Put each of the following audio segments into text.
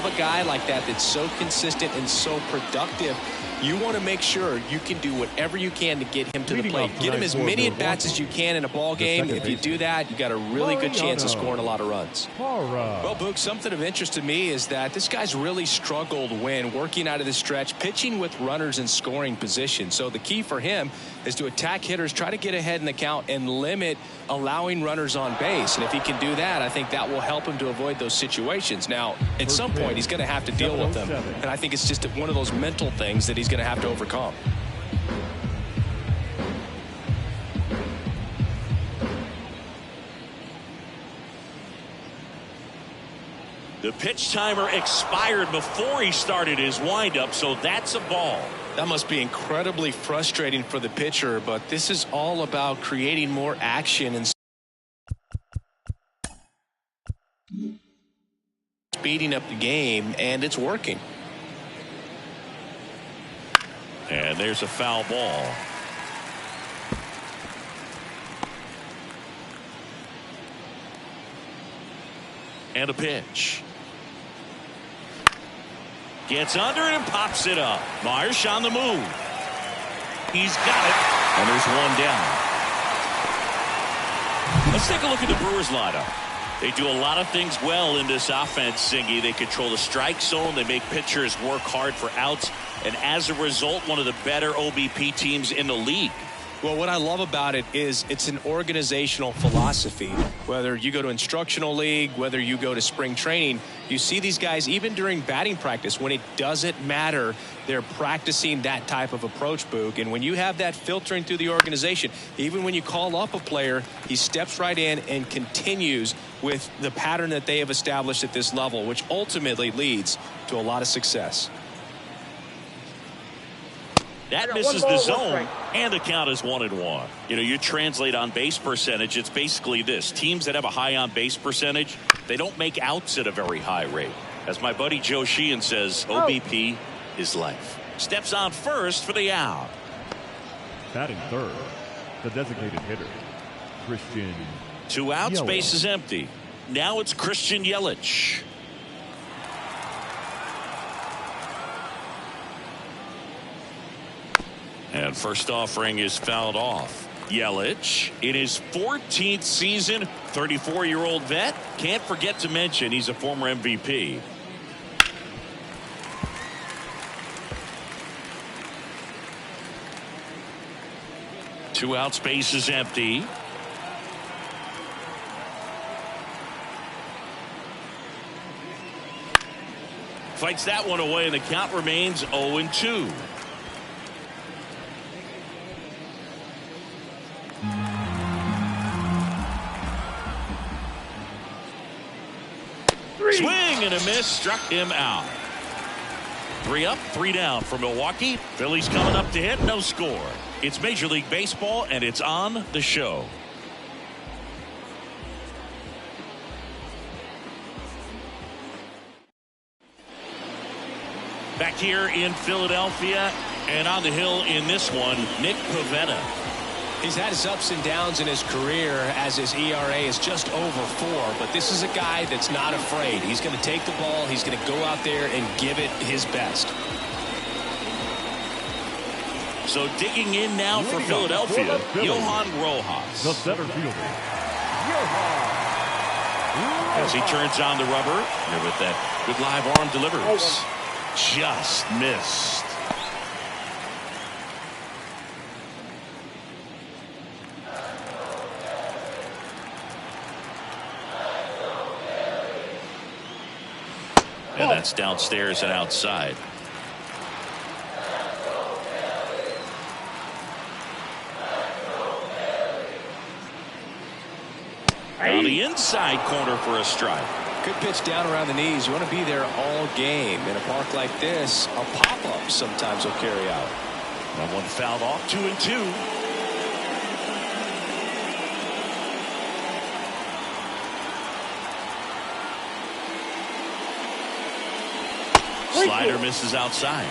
have a guy like that that's so consistent and so productive, you want to make sure you can do whatever you can to get him to the plate. Get him as many at-bats as you can in a ball game. If you do that, you got a really good chance of scoring a lot of runs. Well, Boog, something of interest to me is that this guy's really struggled when working out of the stretch, pitching with runners in scoring position. So the key for him is to attack hitters, try to get ahead in the count, and limit allowing runners on base. And if he can do that, I think that will help him to avoid those situations. Now, at some point, he's going to have to deal with them. And I think it's just one of those mental things that he's going to have to overcome. The pitch timer expired before he started his windup, so that's a ball. That must be incredibly frustrating for the pitcher, but this is all about creating more action and speeding up the game, and it's working. And there's a foul ball. And a pitch. Gets under it and pops it up. Marsh on the move. He's got it. And there's one down. Let's take a look at the Brewers lineup. They do a lot of things well in this offense, Singy. They control the strike zone. They make pitchers work hard for outs. And as a result, one of the better OBP teams in the league. Well, what I love about it is it's an organizational philosophy. Whether you go to instructional league, whether you go to spring training, you see these guys even during batting practice when it doesn't matter. They're practicing that type of approach, Boog. And when you have that filtering through the organization, even when you call up a player, he steps right in and continues with the pattern that they have established at this level, which ultimately leads to a lot of success. That misses the zone, and the count is 1-1. You know, you translate on base percentage, it's basically this. Teams that have a high on base percentage, they don't make outs at a very high rate. As my buddy Joe Sheehan says, OBP is life. Steps on first for the out. Batting third, the designated hitter, Christian. 2 outs, Yelich. base is empty. Now it's Christian Yelich. And first offering is fouled off. Yelich in his 14th season, 34-year-old vet. Can't forget to mention he's a former MVP. Two outs, base is empty. Fights that one away, and the count remains 0-2. Swing and a miss, struck him out. 3 up, 3 down for Milwaukee. Phillies coming up to hit, no score. It's Major League Baseball, and it's on the show. Back here in Philadelphia, and on the hill in this one, Nick Pivetta. He's had his ups and downs in his career as his ERA is just over 4, but this is a guy that's not afraid. He's going to take the ball. He's going to go out there and give it his best. So digging in now for Philadelphia, Johan Rojas. The center fielder, As he turns on the rubber, here with that good live arm delivers. Just missed. And that's downstairs and outside. On the inside corner for a strike. Good pitch down around the knees. You want to be there all game. In a park like this, a pop-up sometimes will carry out. That one fouled off, 2-2. Slider misses outside.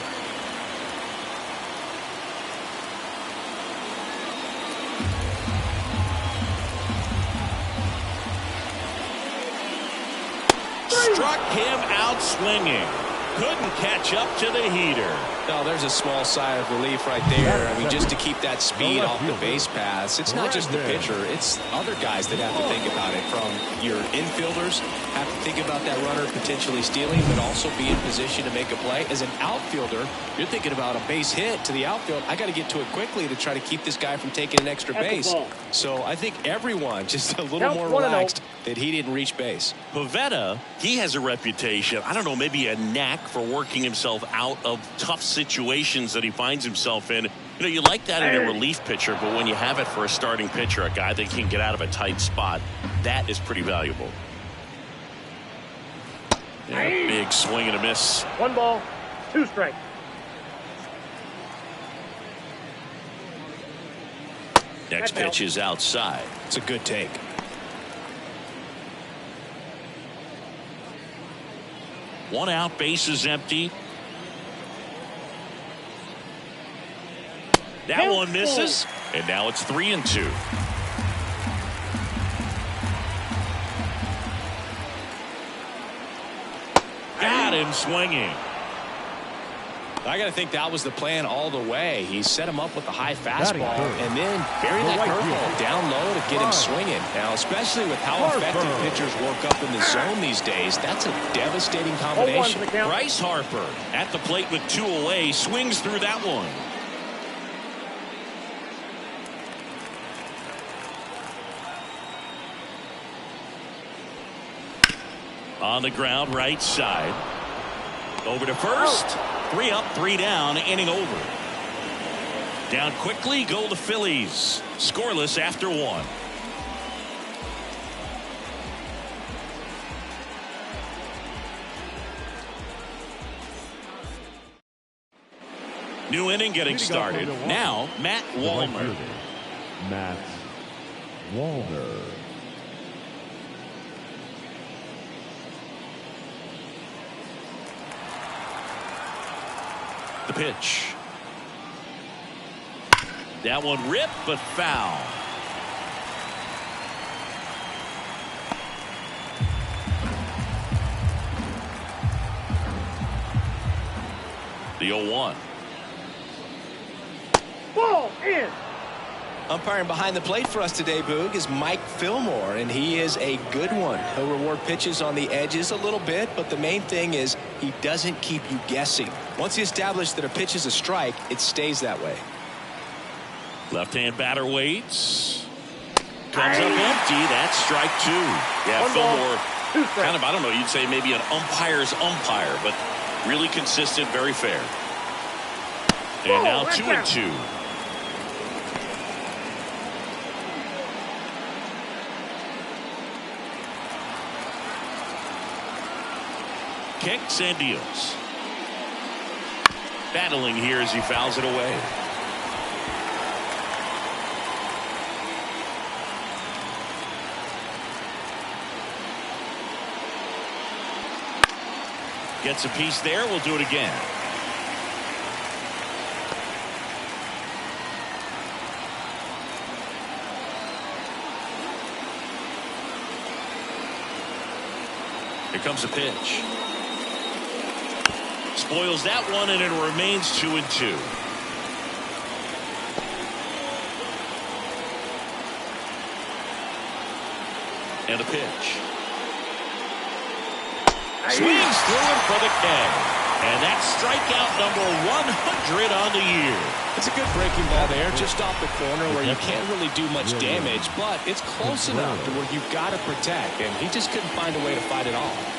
Struck him out swinging. Couldn't catch up to the heater. No, there's a small sigh of relief right there. I mean, just to keep that speed off the base paths. It's not just the pitcher. It's other guys that have to think about it. From your infielders, have to think about that runner potentially stealing, but also be in position to make a play. As an outfielder, you're thinking about a base hit to the outfield. I got to get to it quickly to try to keep this guy from taking an extra base. So I think everyone just a little more relaxed that he didn't reach base. Pivetta, he has a reputation, I don't know, maybe a knack for working himself out of tough situations that he finds himself in. You know, you like that in a relief pitcher, but when you have it for a starting pitcher, a guy that can get out of a tight spot, that is pretty valuable. Yeah, big swing and a miss. 1 ball, 2 strikes. Next pitch is outside. It's a good take. One out, base is empty. That one misses, and now it's 3-2. Got him swinging. I got to think that was the plan all the way. He set him up with a high fastball and then buried that curveball down low to get him swinging. Now, especially with how effective pitchers work up in the zone these days, that's a devastating combination. Bryce Harper at the plate with 2 away, swings through that one. On the ground, right side. Over to first. 3 up, 3 down, inning over. Down quickly go the Phillies. Scoreless after 1. New inning getting started. Now, Matt Wallner. Matt Wallner. The pitch. That one ripped but foul. The 0-1. Ball in. Umpiring behind the plate for us today, Boog, is Mike Fillmore, and he is a good one. He'll reward pitches on the edges a little bit, but the main thing is he doesn't keep you guessing. Once he establishes that a pitch is a strike, it stays that way. Left-hand batter waits. Comes up empty. That's strike 2. Yeah, Fillmore, kind of, I don't know, you'd say maybe an umpire's umpire, but really consistent, very fair. And now 2-2. Kicks and deals. Battling here as he fouls it away. Gets a piece there. We'll do it again. Here comes a pitch. Spoils that one, and it remains 2-2. And a pitch. Swings through it for the K. And that's strikeout number 100 on the year. It's a good breaking ball there, just off the corner where you can't really do much damage, but it's close enough to where you've got to protect, and he just couldn't find a way to fight it off.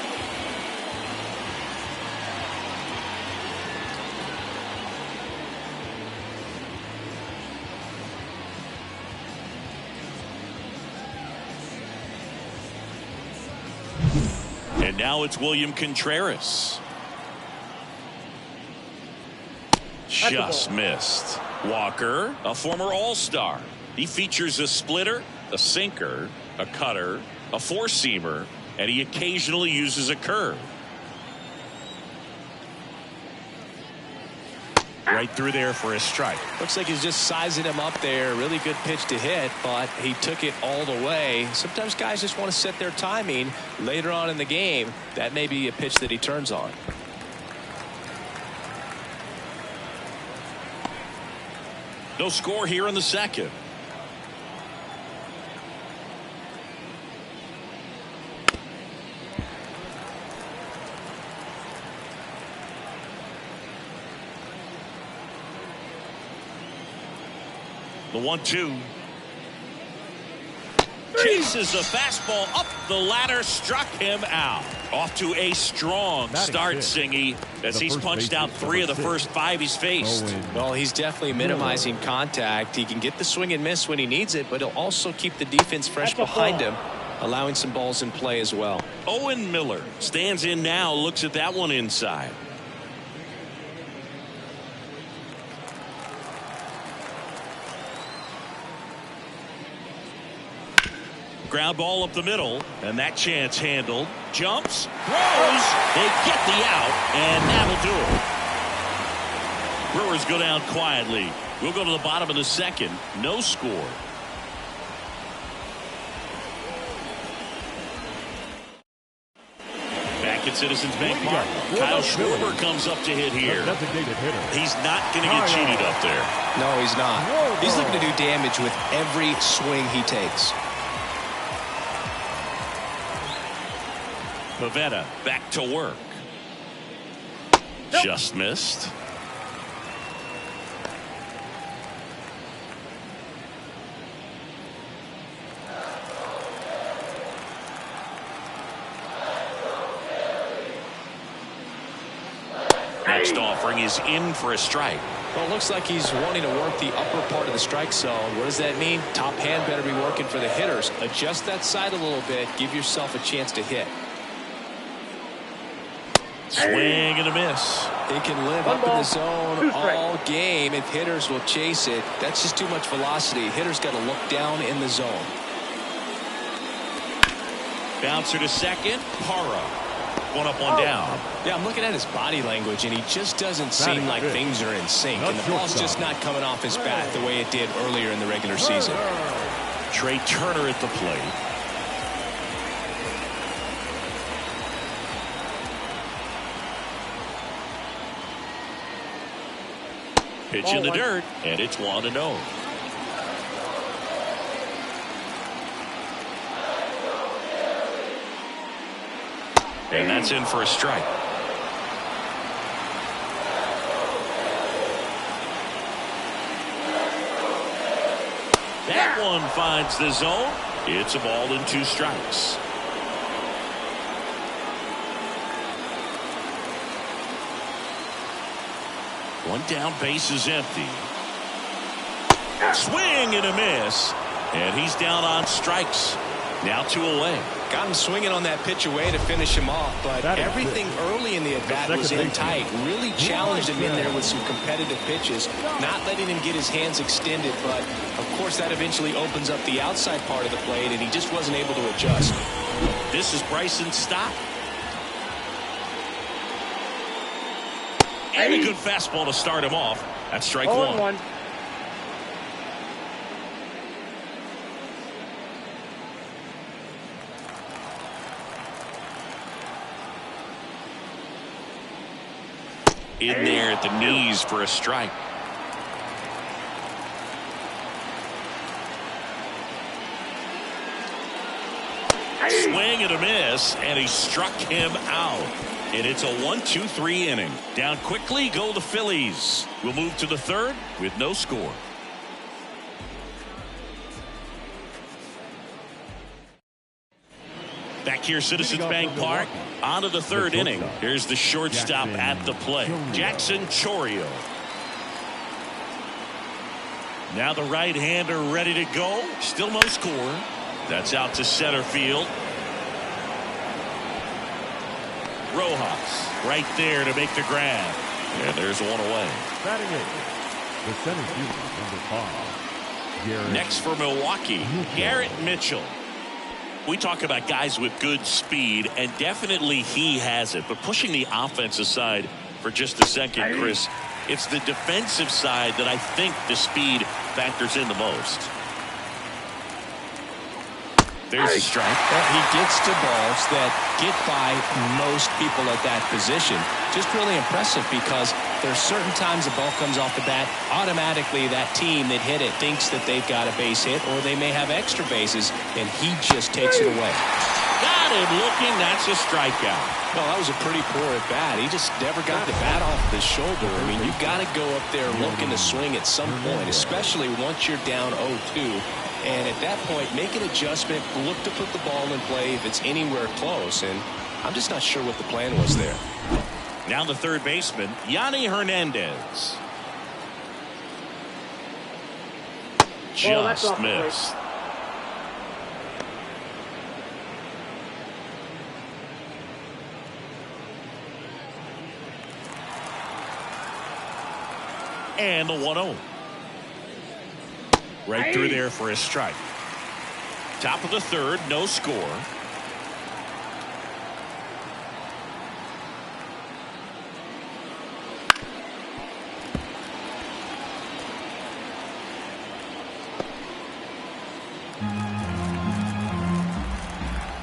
And now it's William Contreras. Just missed. Walker, a former All-Star. He features a splitter, a sinker, a cutter, a four-seamer, and he occasionally uses a curve. Right through there for a strike. Looks like he's just sizing him up there. Really good pitch to hit, but he took it all the way. Sometimes guys just want to set their timing later on in the game. That may be a pitch that he turns on. No score here in the second. The 1-2. Chases a fastball up the ladder, struck him out. Off to a strong start, Singy, as he's punched out 3 of the first 5 he's faced. Well, he's definitely minimizing contact. He can get the swing and miss when he needs it, but he'll also keep the defense fresh behind him, allowing some balls in play as well. Owen Miller stands in now, looks at that one inside. Ground ball up the middle, and that chance handled. Jumps, throws, they get the out, and that'll do it. Brewers go down quietly. We'll go to the bottom of the second. No score. Back at Citizens Bank Park, Kyle Schwarber comes up to hit here. He's not going to get cheated up there. No, he's not. He's looking to do damage with every swing he takes. Pavetta back to work. Just missed. Next offering is in for a strike. Well, it looks like he's wanting to work the upper part of the strike zone. What does that mean? Top hand better be working for the hitters. Adjust that side a little bit. Give yourself a chance to hit. Swing and a miss. He can live up in the zone all game if hitters will chase it. That's just too much velocity. Hitters got to look down in the zone. Bouncer to second. Para. One up, one down. Yeah, I'm looking at his body language, and he just doesn't seem like things are in sync. And the ball's just not coming off his bat the way it did earlier in the regular season. Trey Turner at the plate. Pitch in the dirt, and it's 1-0. And that's in for a strike. That one finds the zone. It's a ball and 2 strikes. One down, base is empty. Swing and a miss. And he's down on strikes. Now 2 away. Got him swinging on that pitch away to finish him off, but everything early in the at-bat was in tight. Really challenged him in there with some competitive pitches, not letting him get his hands extended, but of course that eventually opens up the outside part of the plate, and he just wasn't able to adjust. This is Bryson Stott. And a good fastball to start him off. That's strike 1. In there at the knees for a strike. Swing and a miss, and he struck him out. And it's a 1-2-3 inning. Down quickly go the Phillies. We'll move to the third with no score. Back here, Citizens Bank Park. On to the third inning. Here's the shortstop at the plate, Jackson Chourio. Now the right-hander ready to go. Still no score. That's out to center field. Rojas right there to make the grab. And there's one away. The center fielder, number 5. Next for Milwaukee, Garrett Mitchell. We talk about guys with good speed, and definitely he has it. But pushing the offense aside for just a second, Chris, It's the defensive side that I think the speed factors in the most. There's a strike. He gets to balls that get by most people at that position. Just really impressive because there's certain times the ball comes off the bat, automatically that team that hit it thinks that they've got a base hit or they may have extra bases, and he just takes it away. Got him looking. That's a strikeout. Well, that was a pretty poor at bat. He just never got the bat off the shoulder. I mean, you've got to go up there looking to swing at some point, especially once you're down 0-2. And at that point, make an adjustment, look to put the ball in play if it's anywhere close. And I'm just not sure what the plan was there. Now the third baseman, Yanni Hernandez. Just missed. And the 1-0. Right through there for a strike. Top of the third, no score.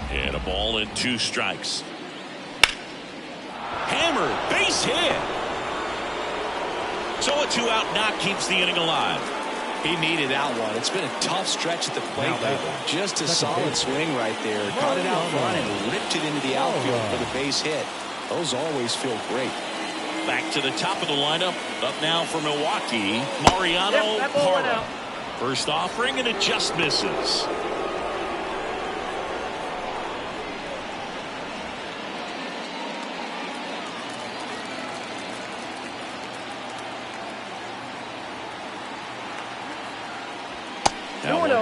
And a ball and 2 strikes. Hammered, base hit. So a 2-out knock keeps the inning alive. He needed that one. It's been a tough stretch at the plate. Just a solid swing right there. Caught it out front and ripped it into the outfield for the base hit. Those always feel great. Back to the top of the lineup. Up now for Milwaukee, Mariano Parra. First offering, and it just misses.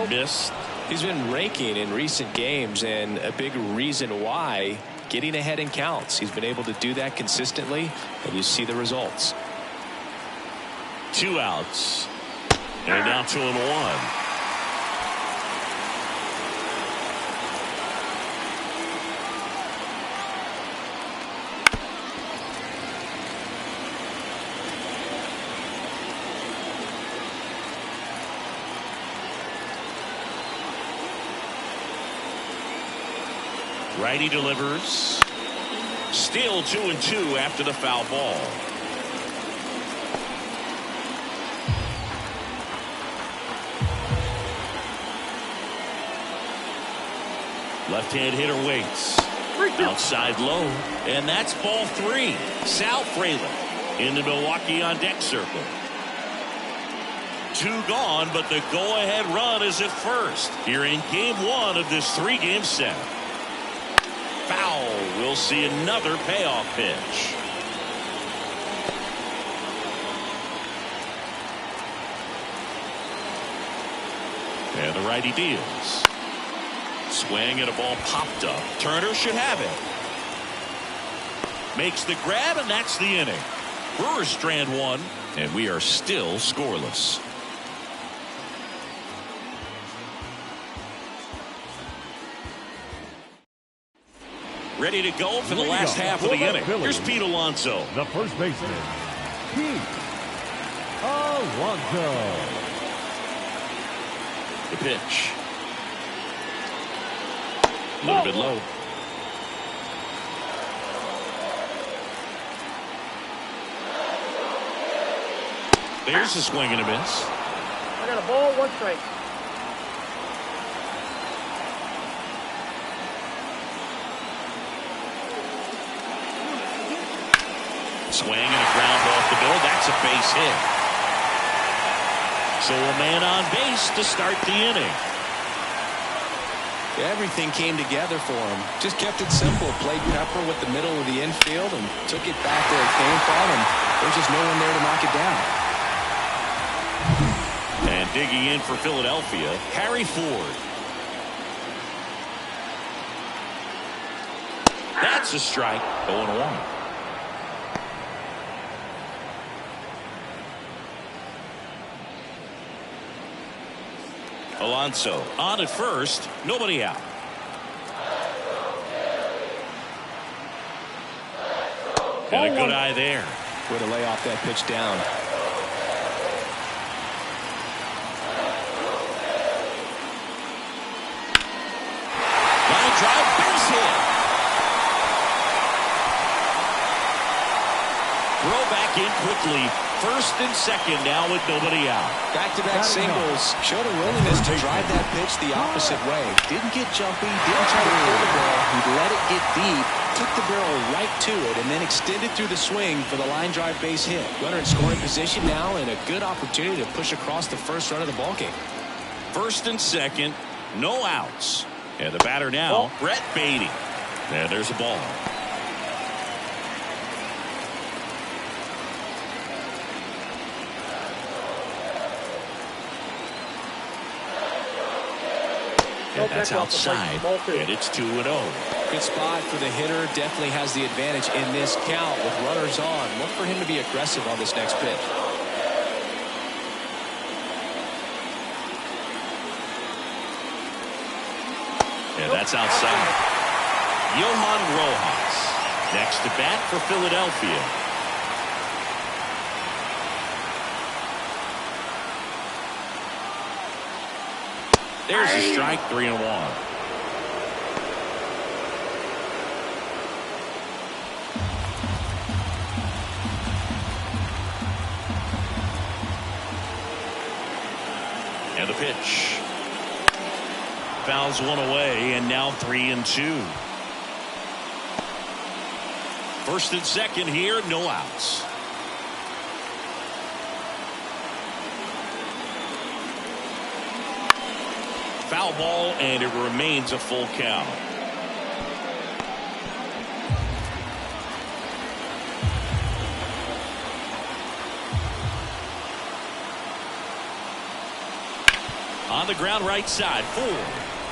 Missed. He's been raking in recent games, and a big reason why, getting ahead in counts. He's been able to do that consistently, and you see the results. 2 outs. And now 2-1. Righty delivers. Still 2-2 after the foul ball. Left-hand hitter waits. Outside low. And that's ball 3. Sal Frelick in the Milwaukee on deck circle. 2 gone, but the go-ahead run is at first. Here in game 1 of this 3-game set. Foul. We'll see another payoff pitch. And the righty deals. Swing and a ball popped up. Turner should have it. Makes the grab, and that's the inning. Brewers strand 1, and we are still scoreless. Ready to go for the last half of the inning. Here's Pete Alonso. The first baseman, Pete Alonso. The pitch. A little bit low. There's a swing and a miss. I got a ball, 1 strike. Swing and a ground off the middle. That's a base hit. So a man on base to start the inning. Everything came together for him. Just kept it simple. Played pepper with the middle of the infield and took it back where it came from, and there's just no one there to knock it down. And digging in for Philadelphia, Harry Ford. That's a strike. 0-1. Alonso on at first, nobody out. And a good eye there. Way to lay off that pitch down. Line drive, base hit. Throw back in quickly. First and second now with nobody out. Back-to-back singles. Showed a willingness to drive that pitch the opposite way. Didn't get jumpy. Didn't try to pull the ball. He let it get deep. Took the barrel right to it and then extended through the swing for the line drive base hit. Runner in scoring position now and a good opportunity to push across the first run of the ballgame. First and second, no outs. And the batter now, Brett Beatty. And there's a ball. And that's outside, and it's 2-0. Good spot for the hitter. Definitely has the advantage in this count with runners on. Look for him to be aggressive on this next pitch. And that's outside. Johan Rojas next to bat for Philadelphia. There's a strike, 3-1. And the pitch. Fouls one away, and now 3-2. First and second here, no outs. Foul ball, and it remains a full count. On the ground right side, 4.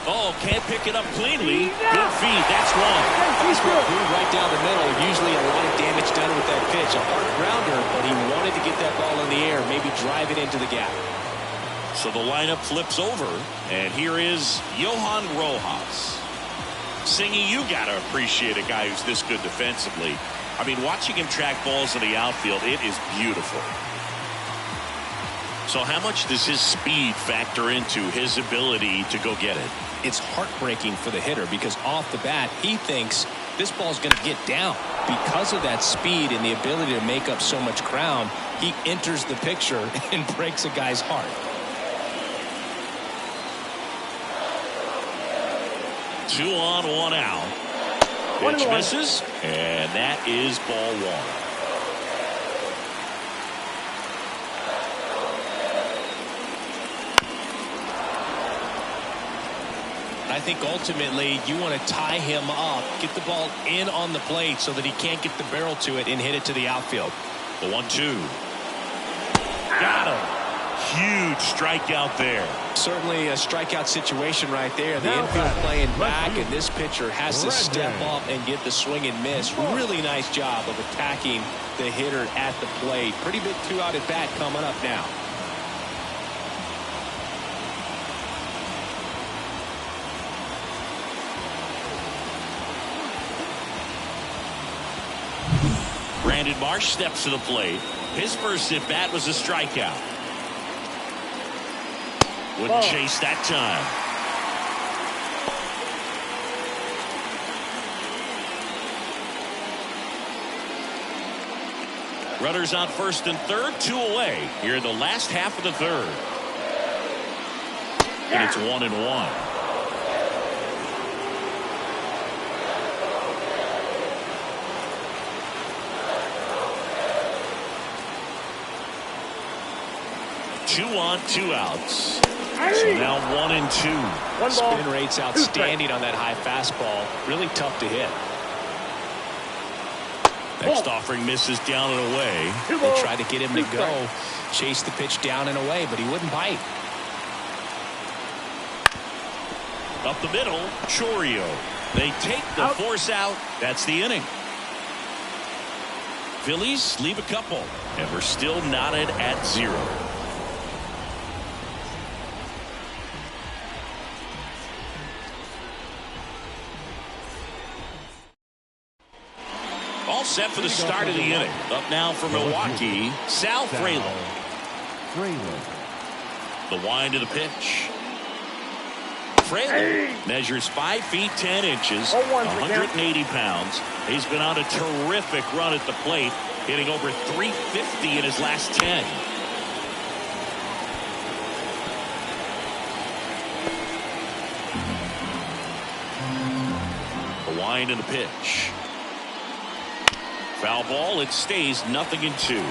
Oh, can't pick it up cleanly. Good feed. That's one. Fastball blew right down the middle. Usually a lot of damage done with that pitch. A hard grounder, but he wanted to get that ball in the air, maybe drive it into the gap. So the lineup flips over, and here is Johan Rojas. Singy, you got to appreciate a guy who's this good defensively. I mean, watching him track balls in the outfield, it is beautiful. So how much does his speed factor into his ability to go get it? It's heartbreaking for the hitter because off the bat, he thinks this ball's going to get down. Because of that speed and the ability to make up so much ground, he enters the picture and breaks a guy's heart. 2 on, 1 out. Pitch misses, and that is ball 1. I think ultimately you want to tie him up, get the ball in on the plate so that he can't get the barrel to it and hit it to the outfield. The 1-2. Got him. Huge strikeout there. Certainly a strikeout situation right there. The infield playing back, and this pitcher has to step up and get the swing and miss. Really nice job of attacking the hitter at the plate. Pretty big 2-out at bat coming up now. Brandon Marsh steps to the plate. His first at bat was a strikeout. Wouldn't chase that time. Runners on first and third, 2 away here in the last half of the third. And it's 1-1. Two on, 2 outs. So now 1-2. Spin rate's outstanding on that high fastball. Really tough to hit. Next offering misses down and away. They tried to get him to go. Chase the pitch down and away, but he wouldn't bite. Up the middle, Chourio. They take the force out. That's the inning. Phillies leave a couple, and we're still knotted at 0. set for the start of the inning. Up now for Milwaukee, Sal Fraley. The wind of the pitch. Fraley measures 5 feet 10 inches, 180 pounds. He's been on a terrific run at the plate, hitting over 350 in his last 10. The wind and the pitch. Foul ball. It stays 0-2.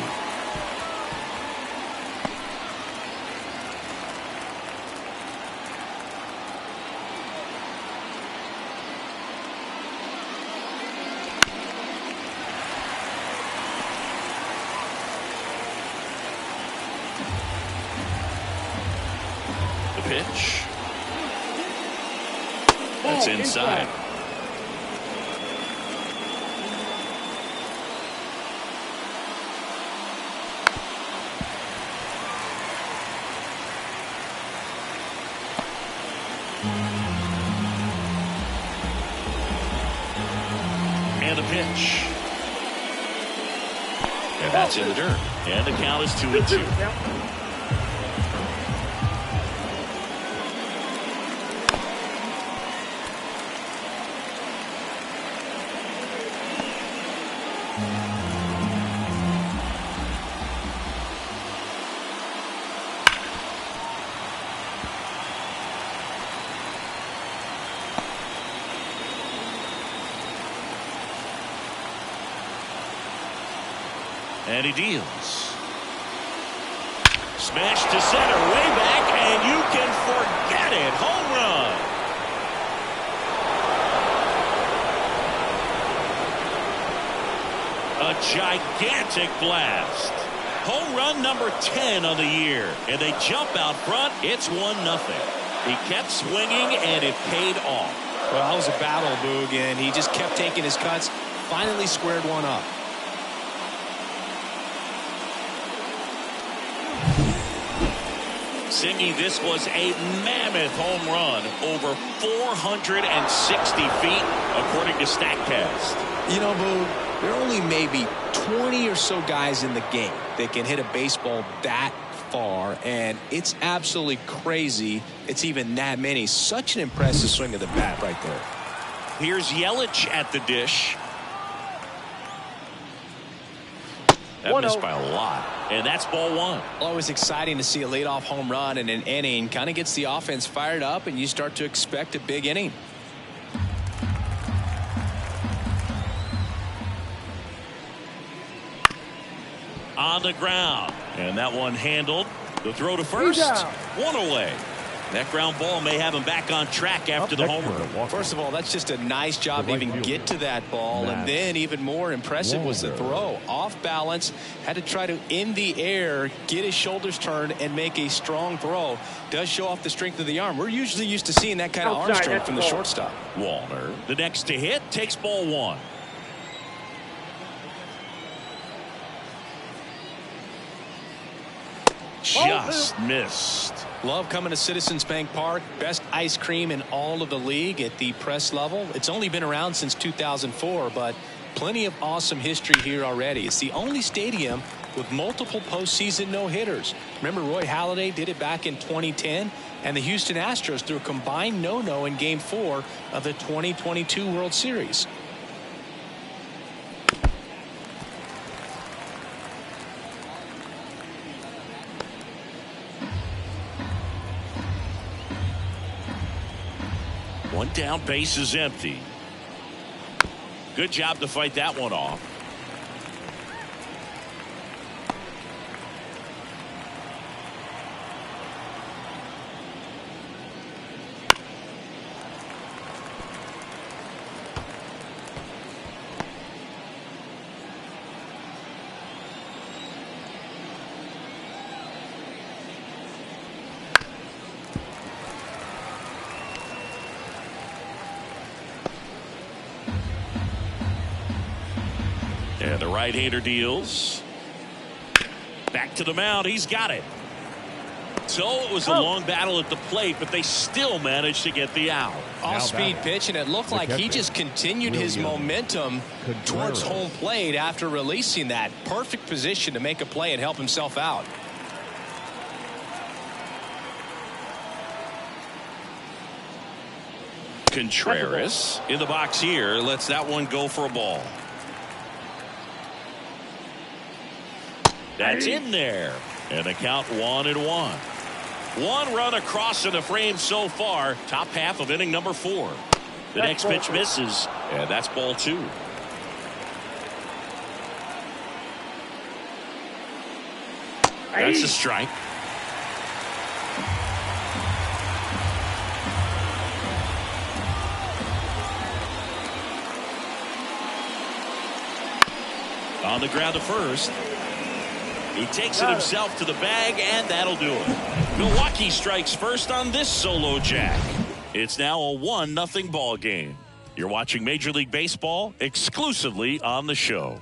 The pitch. That's inside. And the pitch. And that's in the dirt. And the count is 2-2. And he deals. Smash to center, way back, and you can forget it. Home run. A gigantic blast. Home run number 10 on the year. And they jump out front. It's 1-0. He kept swinging, and it paid off. Well, that was a battle, Boog, and he just kept taking his cuts. Finally squared one up. Singy, this was a mammoth home run, over 460 feet, according to StatCast. You know, Boo, there are only maybe 20 or so guys in the game that can hit a baseball that far, and it's absolutely crazy it's even that many. Such an impressive swing of the bat right there. Here's Yelich at the dish. That missed by a lot, and that's ball one. Always exciting to see a leadoff home run in an inning. Kind of gets the offense fired up, and you start to expect a big inning. On the ground, and that one handled. The throw to first, one away. That ground ball may have him back on track after the homer. First of all, that's just a nice job to even get to that ball. And then even more impressive was the throw. Off balance, had to try to, in the air, get his shoulders turned and make a strong throw. Does show off the strength of the arm. We're usually used to seeing that kind of arm strength from the shortstop. Walner, the next to hit, takes ball one. Just missed. Love coming to Citizens Bank Park. Best ice cream in all of the league at the press level. It's only been around since 2004, but plenty of awesome history here already. It's the only stadium with multiple postseason no-hitters. Remember, Roy Halladay did it back in 2010, and the Houston Astros threw a combined no-no in Game 4 of the 2022 World Series. One down, base is empty. Good job to fight that one off. And the right-hander deals. Back to the mound. He's got it. So it was a long battle at the plate, but they still managed to get the out. Off-speed pitch, and it looked like he just continued his momentum towards home plate after releasing that. Perfect position to make a play and help himself out. Contreras in the box here lets that one go for a ball. That's in there, and the count 1-1. One run across in the frame so far. Top half of inning number 4. The next pitch misses, and that's ball 2. That's a strike. On the ground to first. He takes it himself to the bag, and that'll do it. Milwaukee strikes first on this solo jack. It's now a 1-0 ball game. You're watching Major League Baseball exclusively on the show.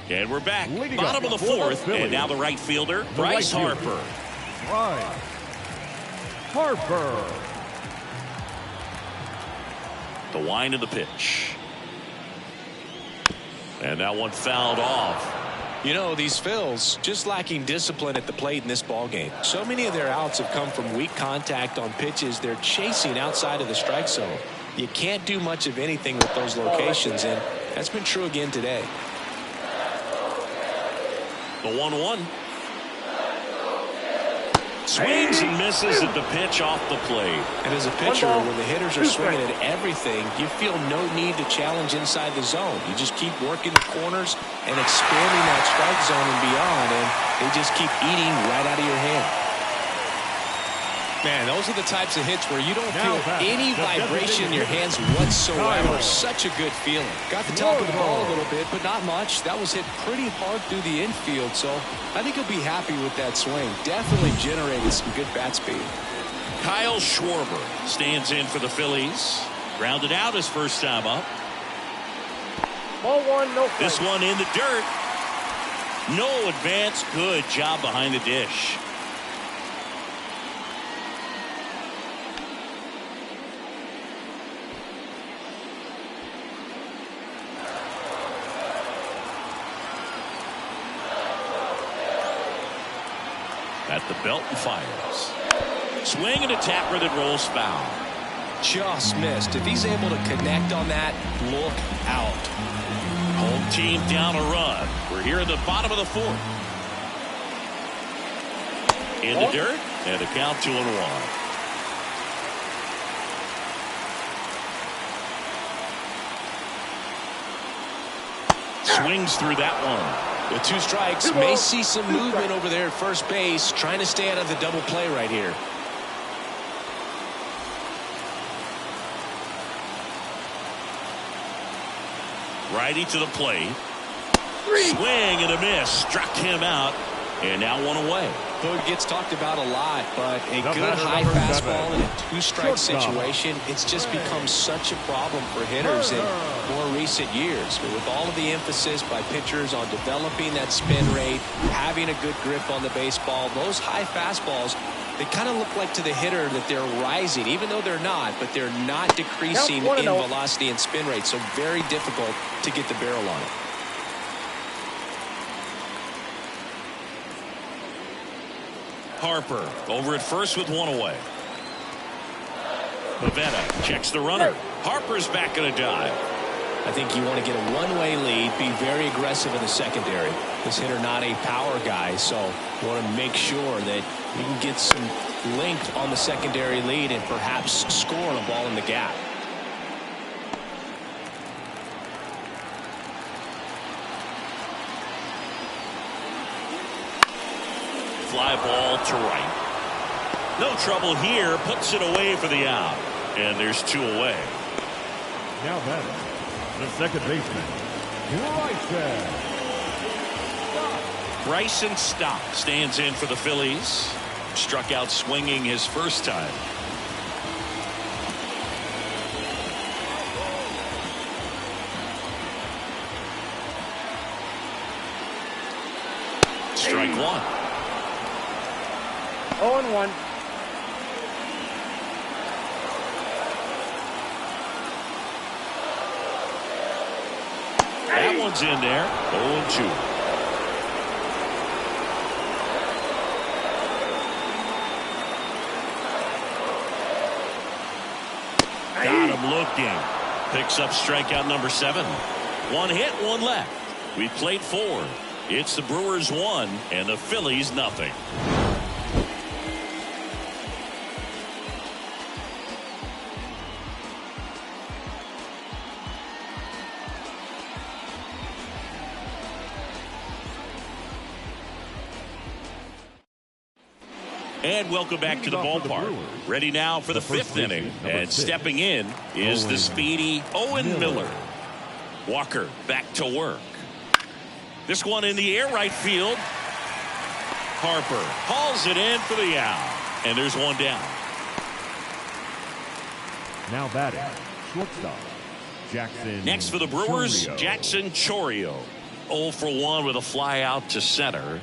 And we're back. Bottom of the 4th, and now the right fielder, Bryce Harper. Harper. The wind of the pitch. And that one fouled off. You know, these Phils just lacking discipline at the plate in this ball game. So many of their outs have come from weak contact on pitches they're chasing outside of the strike zone. You can't do much of anything with those locations, and that's been true again today. The 1-1. Swings and misses at the pitch off the plate. And as a pitcher, when the hitters are swinging at everything, you feel no need to challenge inside the zone. You just keep working the corners and expanding that strike zone and beyond, and they just keep eating right out of your hand. Man, those are the types of hits where you don't feel any vibration in your hands whatsoever. Such a good feeling. Got the top of the ball a little bit, but not much. That was hit pretty hard through the infield, so I think he'll be happy with that swing. Definitely generated some good bat speed. Kyle Schwarber stands in for the Phillies. Grounded out his first time up. Ball 1, no play. This one in the dirt. No advance. Good job behind the dish. At the belt and fires. Swing and a tapper that rolls foul. Just missed. If he's able to connect on that, look out. Home team down a run. We're here in the bottom of the 4th. In the dirt, and a count 2-1. Swings through that one. With 2 strikes, may see some movement over there at first base, trying to stay out of the double play right here. Righty to the plate. Swing and a miss. Struck him out. And now one away. Hood gets talked about a lot, but a good high fastball in a 2-strike situation, it's just become such a problem for hitters in more recent years. But with all of the emphasis by pitchers on developing that spin rate, having a good grip on the baseball, those high fastballs, they kind of look like to the hitter that they're rising, even though they're not, but they're not decreasing in velocity and spin rate. So very difficult to get the barrel on it. Harper over at first with one away. Pivetta checks the runner. Harper's back in a dive. I think you want to get a one-way lead, be very aggressive in the secondary. This hitter not a power guy, so you want to make sure that you can get some length on the secondary lead and perhaps score on a ball in the gap. Fly ball to right. No trouble here. Puts it away for the out. And there's 2 away. Now batting, the second baseman, Bryson Stott stands in for the Phillies. Struck out swinging his first time. strike one. 0-1. That one's in there. 0-2. Got him looking. Picks up strikeout number 7. One hit, one left. We played 4. It's the Brewers 1 and the Phillies nothing. And welcome back to the ballpark. Ready now for the 5th inning. And stepping in is the speedy Owen Miller. Walker back to work. This one in the air right field. Harper hauls it in for the out. And there's one down. Now batting, shortstop, Jackson. Next for the Brewers, Chourio. Jackson Chourio. 0 for 1 with a fly out to center.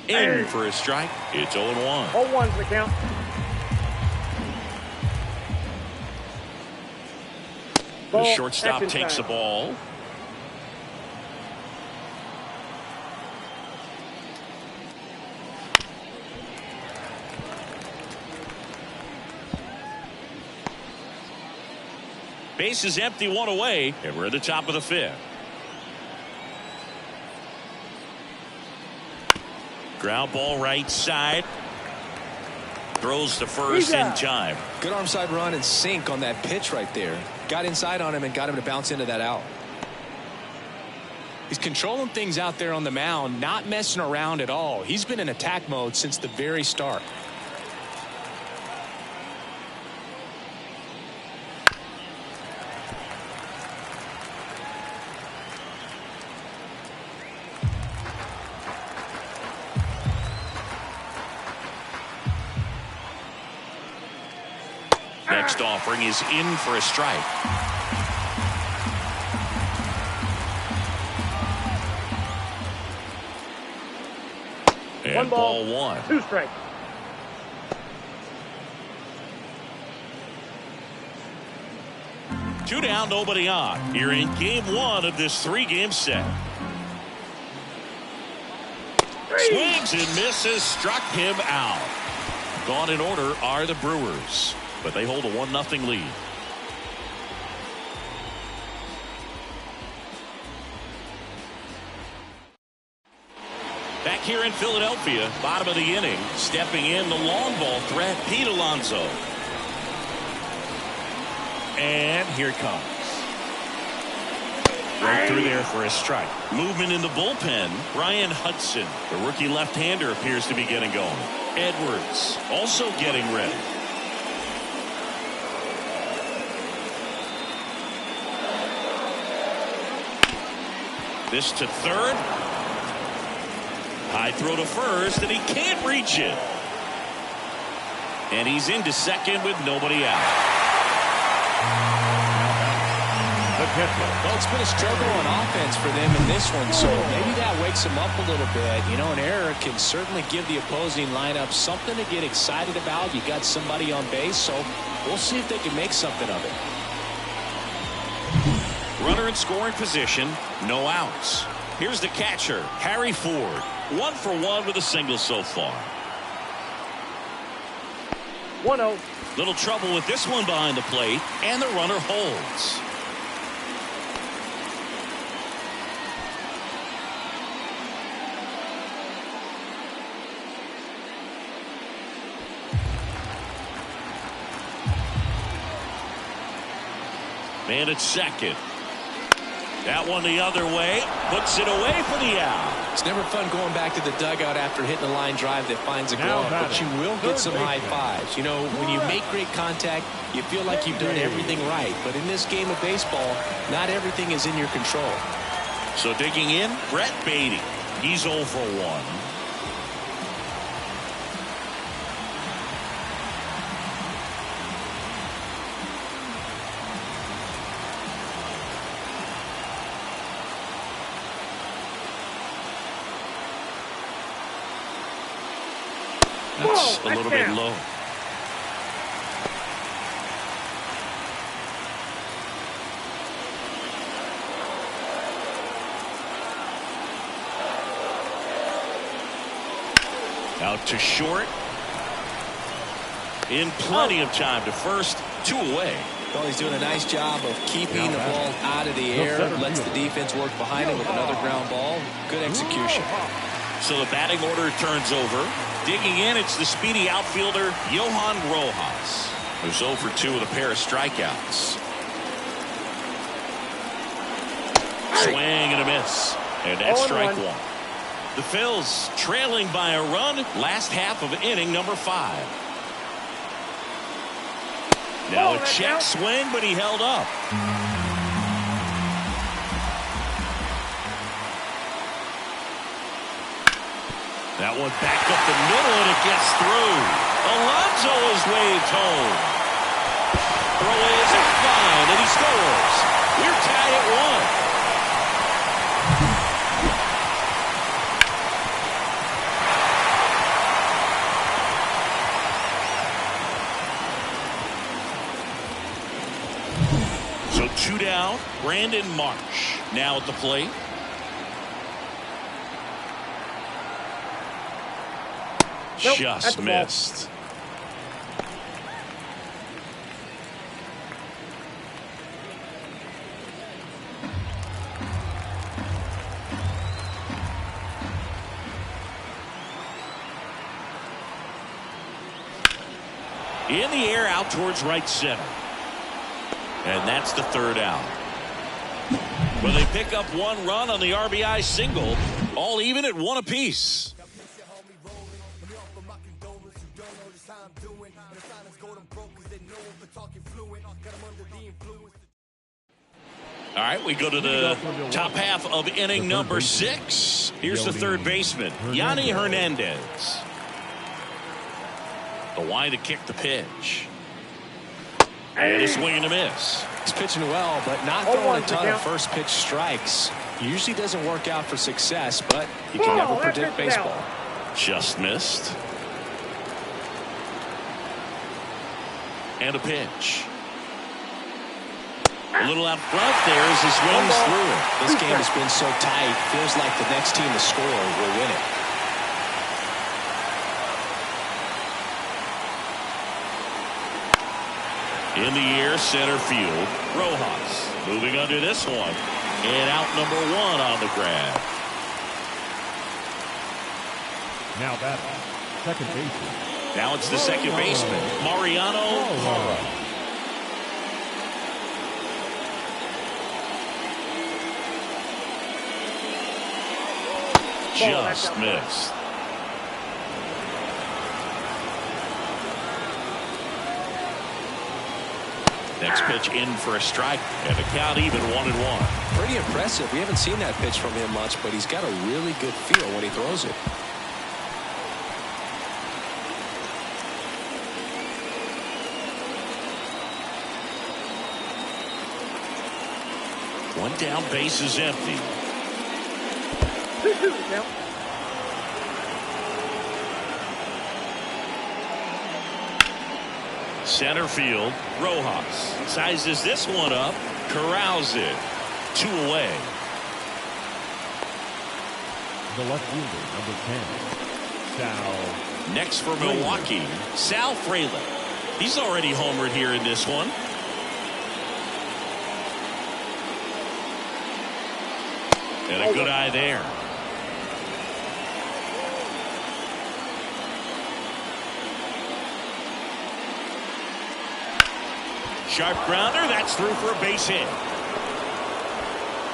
In for a strike. It's 0-1. 0-1's the count. The shortstop takes the ball. Base is empty, one away, and we're at the top of the 5th. Ground ball right side. Throws to first in time. Good arm side run and sink on that pitch right there. Got inside on him and got him to bounce into that out. He's controlling things out there on the mound, not messing around at all. He's been in attack mode since the very start. Next offering is in for a strike. And 1 ball, ball 1. 2 strikes. Two down, nobody on. You're in game 1 of this 3-game set. Swings and misses, struck him out. Gone in order are the Brewers, but they hold a 1-0 lead. Back here in Philadelphia, bottom of the inning, stepping in the long ball threat, Pete Alonso. And here it comes. Right through there for a strike. Movement in the bullpen. Ryan Hudson, the rookie left-hander, appears to be getting going. Edwards also getting ready. This to third. High throw to first, and he can't reach it. And he's into second with nobody out. Well, it's been a struggle on offense for them in this one, so maybe that wakes them up a little bit. You know, an error can certainly give the opposing lineup something to get excited about. You got somebody on base, so we'll see if they can make something of it. Runner in scoring position, no outs. Here's the catcher, Harry Ford. 1 for 1 with a single so far. 1-0. Little trouble with this one behind the plate, and the runner holds. Man at second. That one the other way. Puts it away for the out. It's never fun going back to the dugout after hitting a line drive that finds a glove, but you will get some high fives. You know, when you make great contact, you feel like you've done everything right. But in this game of baseball, not everything is in your control. So digging in, Brett Beatty. He's 0 for 1. That's a little bit low. Out to short. In plenty of time to first. 2 away. Well, he's doing a nice job of keeping the ball out of the air. Lets the defense work behind him with another ground ball. Good execution. So the batting order turns over. Digging in, it's the speedy outfielder, Johan Rojas, who's 0 for 2 with a pair of strikeouts. Swing and a miss. And that's strike 1. The Phils trailing by a run. Last half of inning number 5. Now a check swing, but he held up. That one back up the middle, and it gets through. Alonso is waved home. Throw is a fine, and he scores. We're tied at 1. So 2 down. Brandon Marsh now at the plate. Nope, just missed. In the air, out towards right center. And that's the 3rd out. Well, they pick up 1 run on the RBI single. All even at 1 apiece. All right, we go to the top half of inning number 6. Here's the 3rd baseman, Yanni Hernandez. The line to kick the pitch. And a swing and a miss. He's pitching well, but not throwing a ton of first pitch strikes. Usually doesn't work out for success, but you can never predict baseball. Just missed. And a pitch. A little out front there as he swings through it. This game has been so tight. Feels like the next team to score will win it. In the air, center field. Rojas moving under this one. And out number 1 on the grab. Now batting, second baseman. Now it's the second baseman, Mariano Parra. Just missed. Next pitch in for a strike, and the count even 1-1. Pretty impressive. We haven't seen that pitch from him much, but he's got a really good feel when he throws it. One down, base is empty. Center field, Rojas sizes this one up, corrals it. 2 away. The left fielder, number 10, Sal. Next for Milwaukee, Sal Frelick. He's already homered here in this one. And a good eye there. Sharp grounder, that's through for a base hit.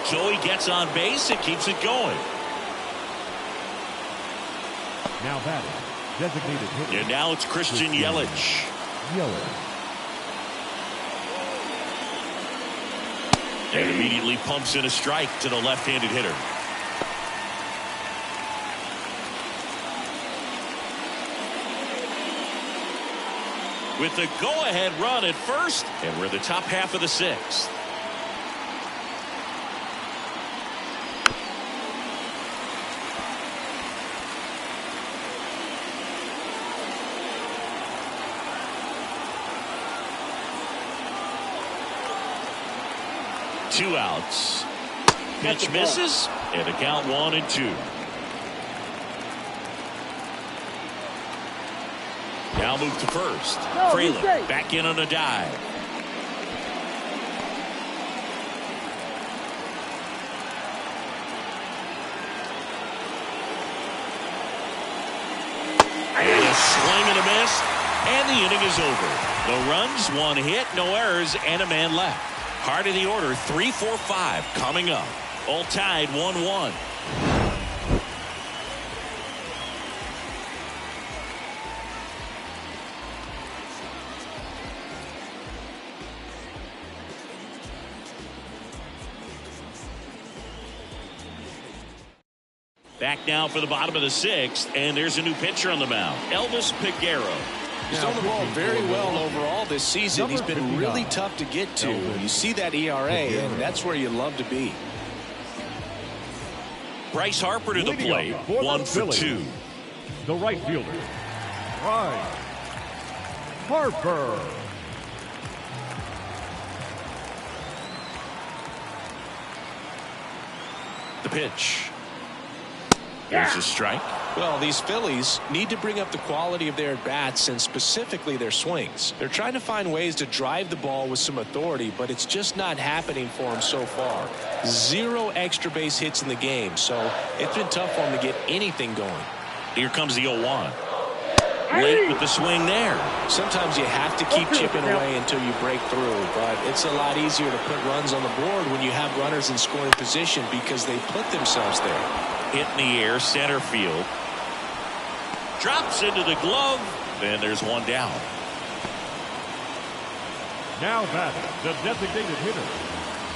So he gets on base and keeps it going. Now batting, designated hitter. And now it's Christian Yelich. And immediately pumps in a strike to the left-handed hitter. With the go-ahead run at first, and we're in the top half of the 6th. 2 outs. Pitch misses, and the count 1-2. Now move to first. Fraley back in on a dive. And a swing and a miss, and the inning is over. No runs, 1 hit, no errors, and a man left. Heart of the order, 3, 4, 5 coming up. All tied 1-1. Back now for the bottom of the 6th, and there's a new pitcher on the mound, Elvis Peguero. He's done the ball very well overall this season. He's been really tough to get to. You see that ERA, and that's where you love to be. Bryce Harper to the plate, 1 for 2. The right fielder, Bryce Harper. The pitch. There's a strike. Well, these Phillies need to bring up the quality of their at-bats and specifically their swings. They're trying to find ways to drive the ball with some authority, but it's just not happening for them so far. 0 extra base hits in the game, so it's been tough for them to get anything going. Here comes the 0-1. Late with the swing there. Sometimes you have to keep chipping away until you break through, but it's a lot easier to put runs on the board when you have runners in scoring position because they put themselves there. Hit in the air, center field. Drops into the glove, and there's 1 down. Now that the designated hitter,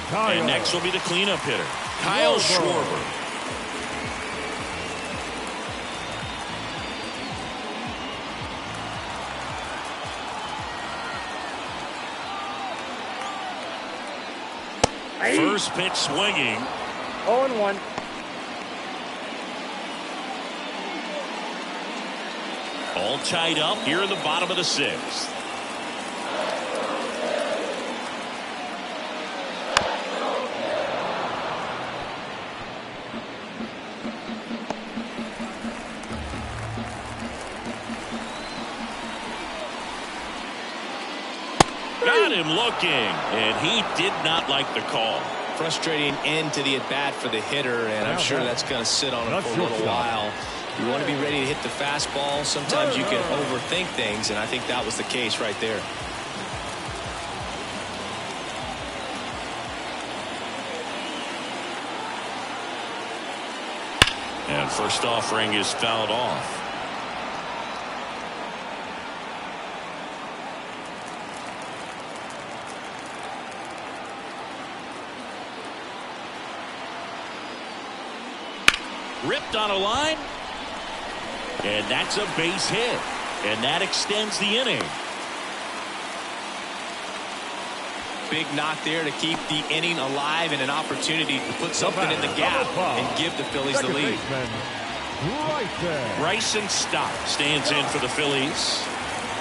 Kyle. And next will be the cleanup hitter, Kyle Schwarber. First pitch swinging. 0-1. All tied up here in the bottom of the 6th. Got him looking, and he did not like the call. Frustrating end to the at-bat for the hitter, and I'm sure that's going to sit on him for a little while. You want to be ready to hit the fastball. Sometimes you can overthink things, and I think that was the case right there. And first offering is fouled off. Ripped on a line. And that's a base hit. And that extends the inning. Big knock there to keep the inning alive and an opportunity to put something in the gap and give the Phillies the lead. Bryson Stott stands in for the Phillies.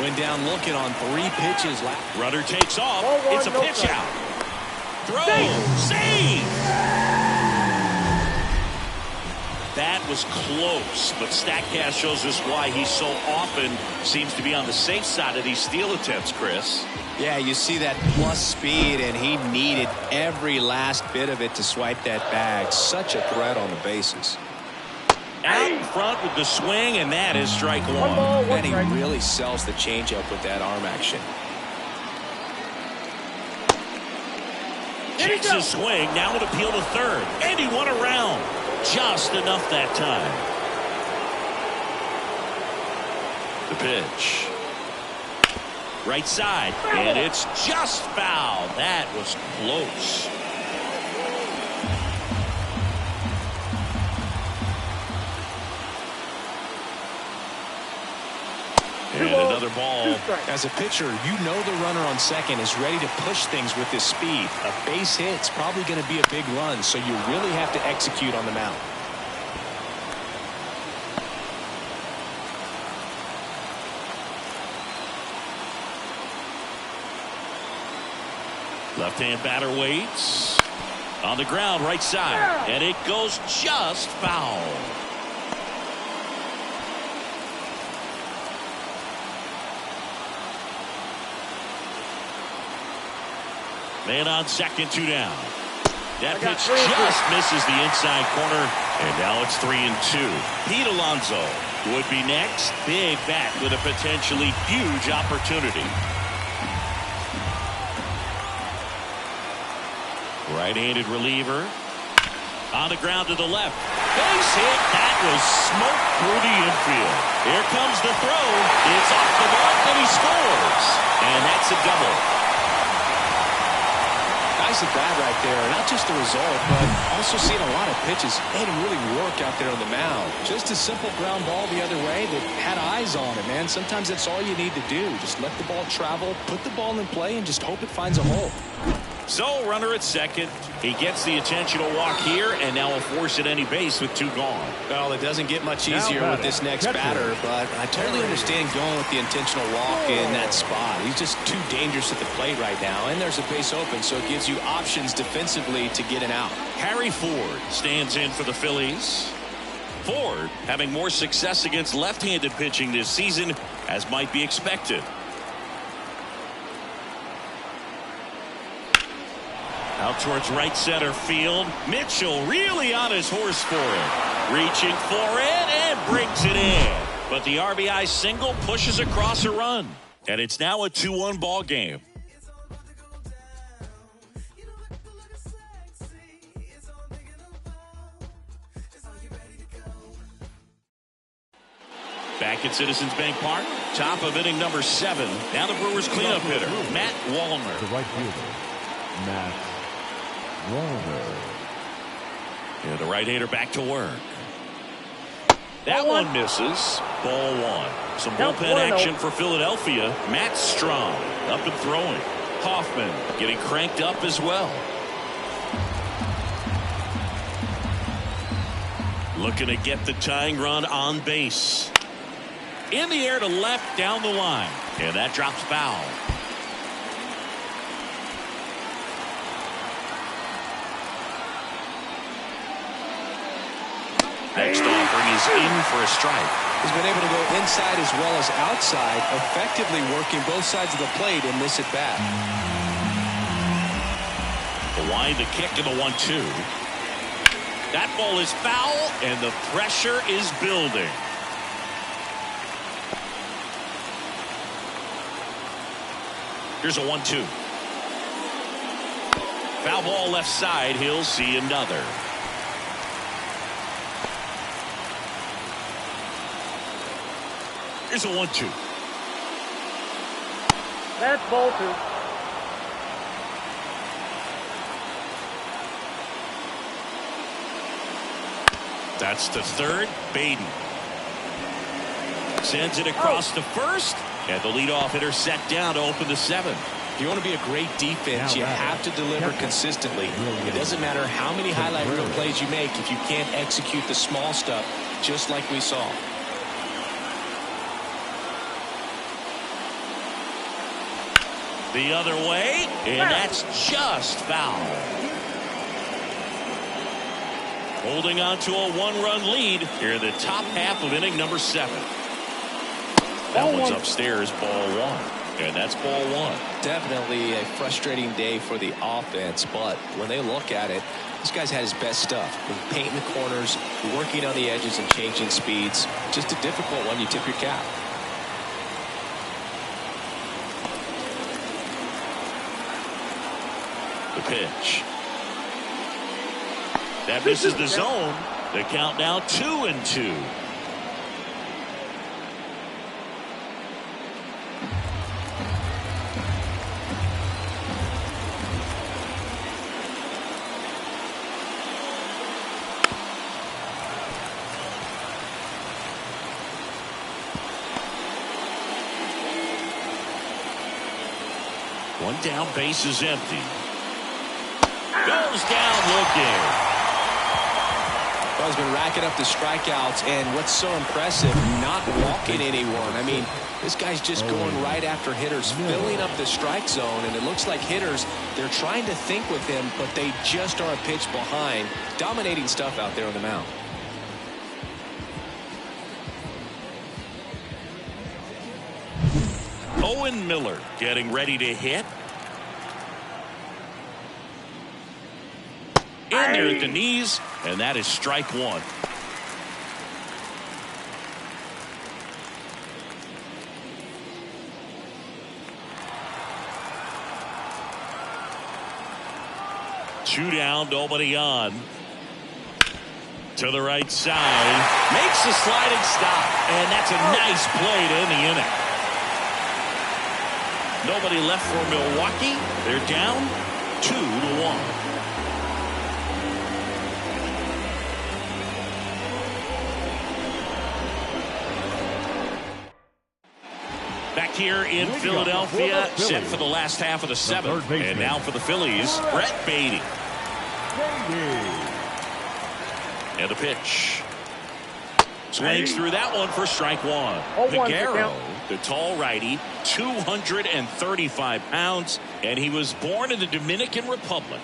Went down looking on 3 pitches. Runner takes off. It's a pitch out. Throw. Save. That was close, but StatCast shows us why he so often seems to be on the safe side of these steal attempts, Chris. Yeah, you see that plus speed, and he needed every last bit of it to swipe that bag. Such a threat on the bases. Out in front with the swing, and that is strike 1. And he really sells the changeup with that arm action. Takes his swing, now an appeal to third, and he won around. Just enough that time. The pitch. Right side, and it's just foul. That was close. And another ball. As a pitcher, you know the runner on second is ready to push things with his speed. A base hit's probably going to be a big run, so you really have to execute on the mound. Left-hand batter waits. On the ground, right side. And it goes just foul. Man on second, 2 down. That pitch just misses the inside corner. And now it's 3-2. Pete Alonso would be next. Big bat with a potentially huge opportunity. Right-handed reliever. On the ground to the left. Base hit. That was smoke through the infield. Here comes the throw. It's off the mark and he scores. And that's a double. Nice at bat right there. Not just the result, but also seeing a lot of pitches. Made him really work out there on the mound. Just a simple ground ball the other way that had eyes on it, man. Sometimes that's all you need to do. Just let the ball travel, put the ball in play, and just hope it finds a hole. So, runner at second. He gets the intentional walk here, and now will force at any base with 2 gone. Well, it doesn't get much easier with this next batter, but I totally understand going with the intentional walk in that spot. He's just too dangerous at the plate right now, and there's a base open, so it gives you options defensively to get an out. Harry Ford stands in for the Phillies. Ford having more success against left-handed pitching this season, as might be expected. Out towards right center field. Mitchell really on his horse for it. Reaching for it and brings it in. But the RBI single pushes across a run. And it's now a 2-1 ball game. Back at Citizens Bank Park. Top of inning number 7. Now the Brewers cleanup hitter, Matt Wallner. The right fielder, Matt Wallner. Yeah, the right-hander back to work. That one misses. Ball 1. Some bullpen action for Philadelphia. Matt Strong up and throwing. Hoffman getting cranked up as well. Looking to get the tying run on base. In the air to left down the line. And that drops foul. Next offering is in for a strike. He's been able to go inside as well as outside, effectively working both sides of the plate in this at bat. The wind, the kick, and the 1-2. That ball is foul, and the pressure is building. Here's a 1-2. Foul ball left side. He'll see another. Here's a 1-2. That's ball 2. That's the third. Baden sends it across to first, and the leadoff hitter set down to open the 7th. If you want to be a great defense, you have to deliver consistently. It doesn't matter how many highlight reel plays you make if you can't execute the small stuff, just like we saw. The other way, and that's just foul. Holding on to a 1-run lead here in the top half of inning number 7. That one's upstairs, ball 1. And that's ball 1. Definitely a frustrating day for the offense, but when they look at it, this guy's had his best stuff. Painting the corners, working on the edges and changing speeds. Just a difficult one. You tip your cap. The pitch. That misses the zone. The count now 2-2. One down, base is empty. Goes down looking. Well, he's been racking up the strikeouts, and what's so impressive, not walking anyone. I mean, this guy's just going right after hitters, filling up the strike zone, and it looks like hitters, they're trying to think with him, but they just are a pitch behind. Dominating stuff out there on the mound. Owen Miller getting ready to hit. In there at the knees, and that is strike one. Two down, nobody on. To the right side. Makes the sliding stop, and that's a nice play to end the inning. Nobody left for Milwaukee. They're down 2-1. Back here in Philadelphia, set for the last half of the seventh. And now for the Phillies, Brett Beatty. And a pitch. Swings through that one for strike one. Figueroa, the tall righty, 235 pounds, and he was born in the Dominican Republic.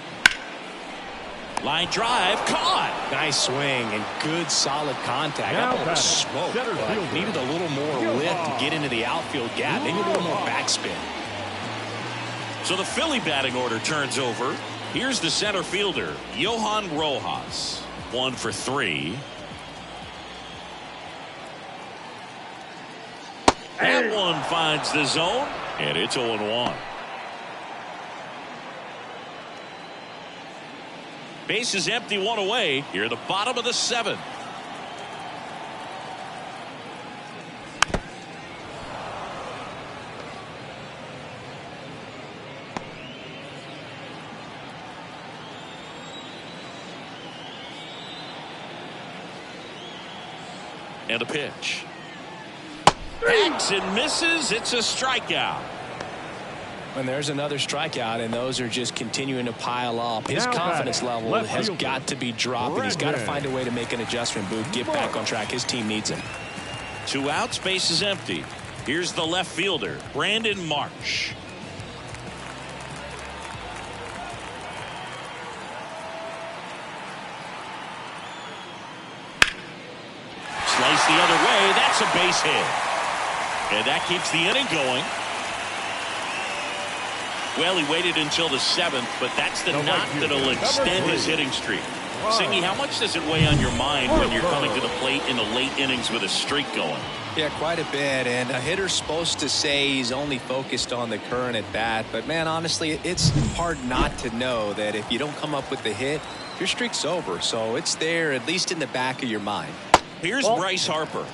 Line drive, caught. Nice swing and good solid contact. That ball was smoke, but needed a little more lift to get into the outfield gap. Maybe a little more backspin. So the Philly batting order turns over. Here's the center fielder, Johan Rojas. 1 for 3. That one finds the zone, and it's 0-1. Base is empty, one away. Here at the bottom of the seventh. And a pitch. Hacks and misses. It's a strikeout. And there's another strikeout, and those are just continuing to pile up. His confidence level has got to be dropping. He's got to find a way to make an adjustment, Boog. Get back on track. His team needs him. 2 outs, base is empty. Here's the left fielder, Brandon Marsh. Slice the other way. That's a base hit. And that keeps the inning going. Well, he waited until the 7th, but that's the knot that'll extend his hitting streak. Singy, how much does it weigh on your mind when you're coming to the plate in the late innings with a streak going? Yeah, quite a bit. And a hitter's supposed to say he's only focused on the current at bat. But, man, honestly, it's hard not to know that if you don't come up with the hit, your streak's over. So it's there, at least in the back of your mind. Here's Bryce Harper.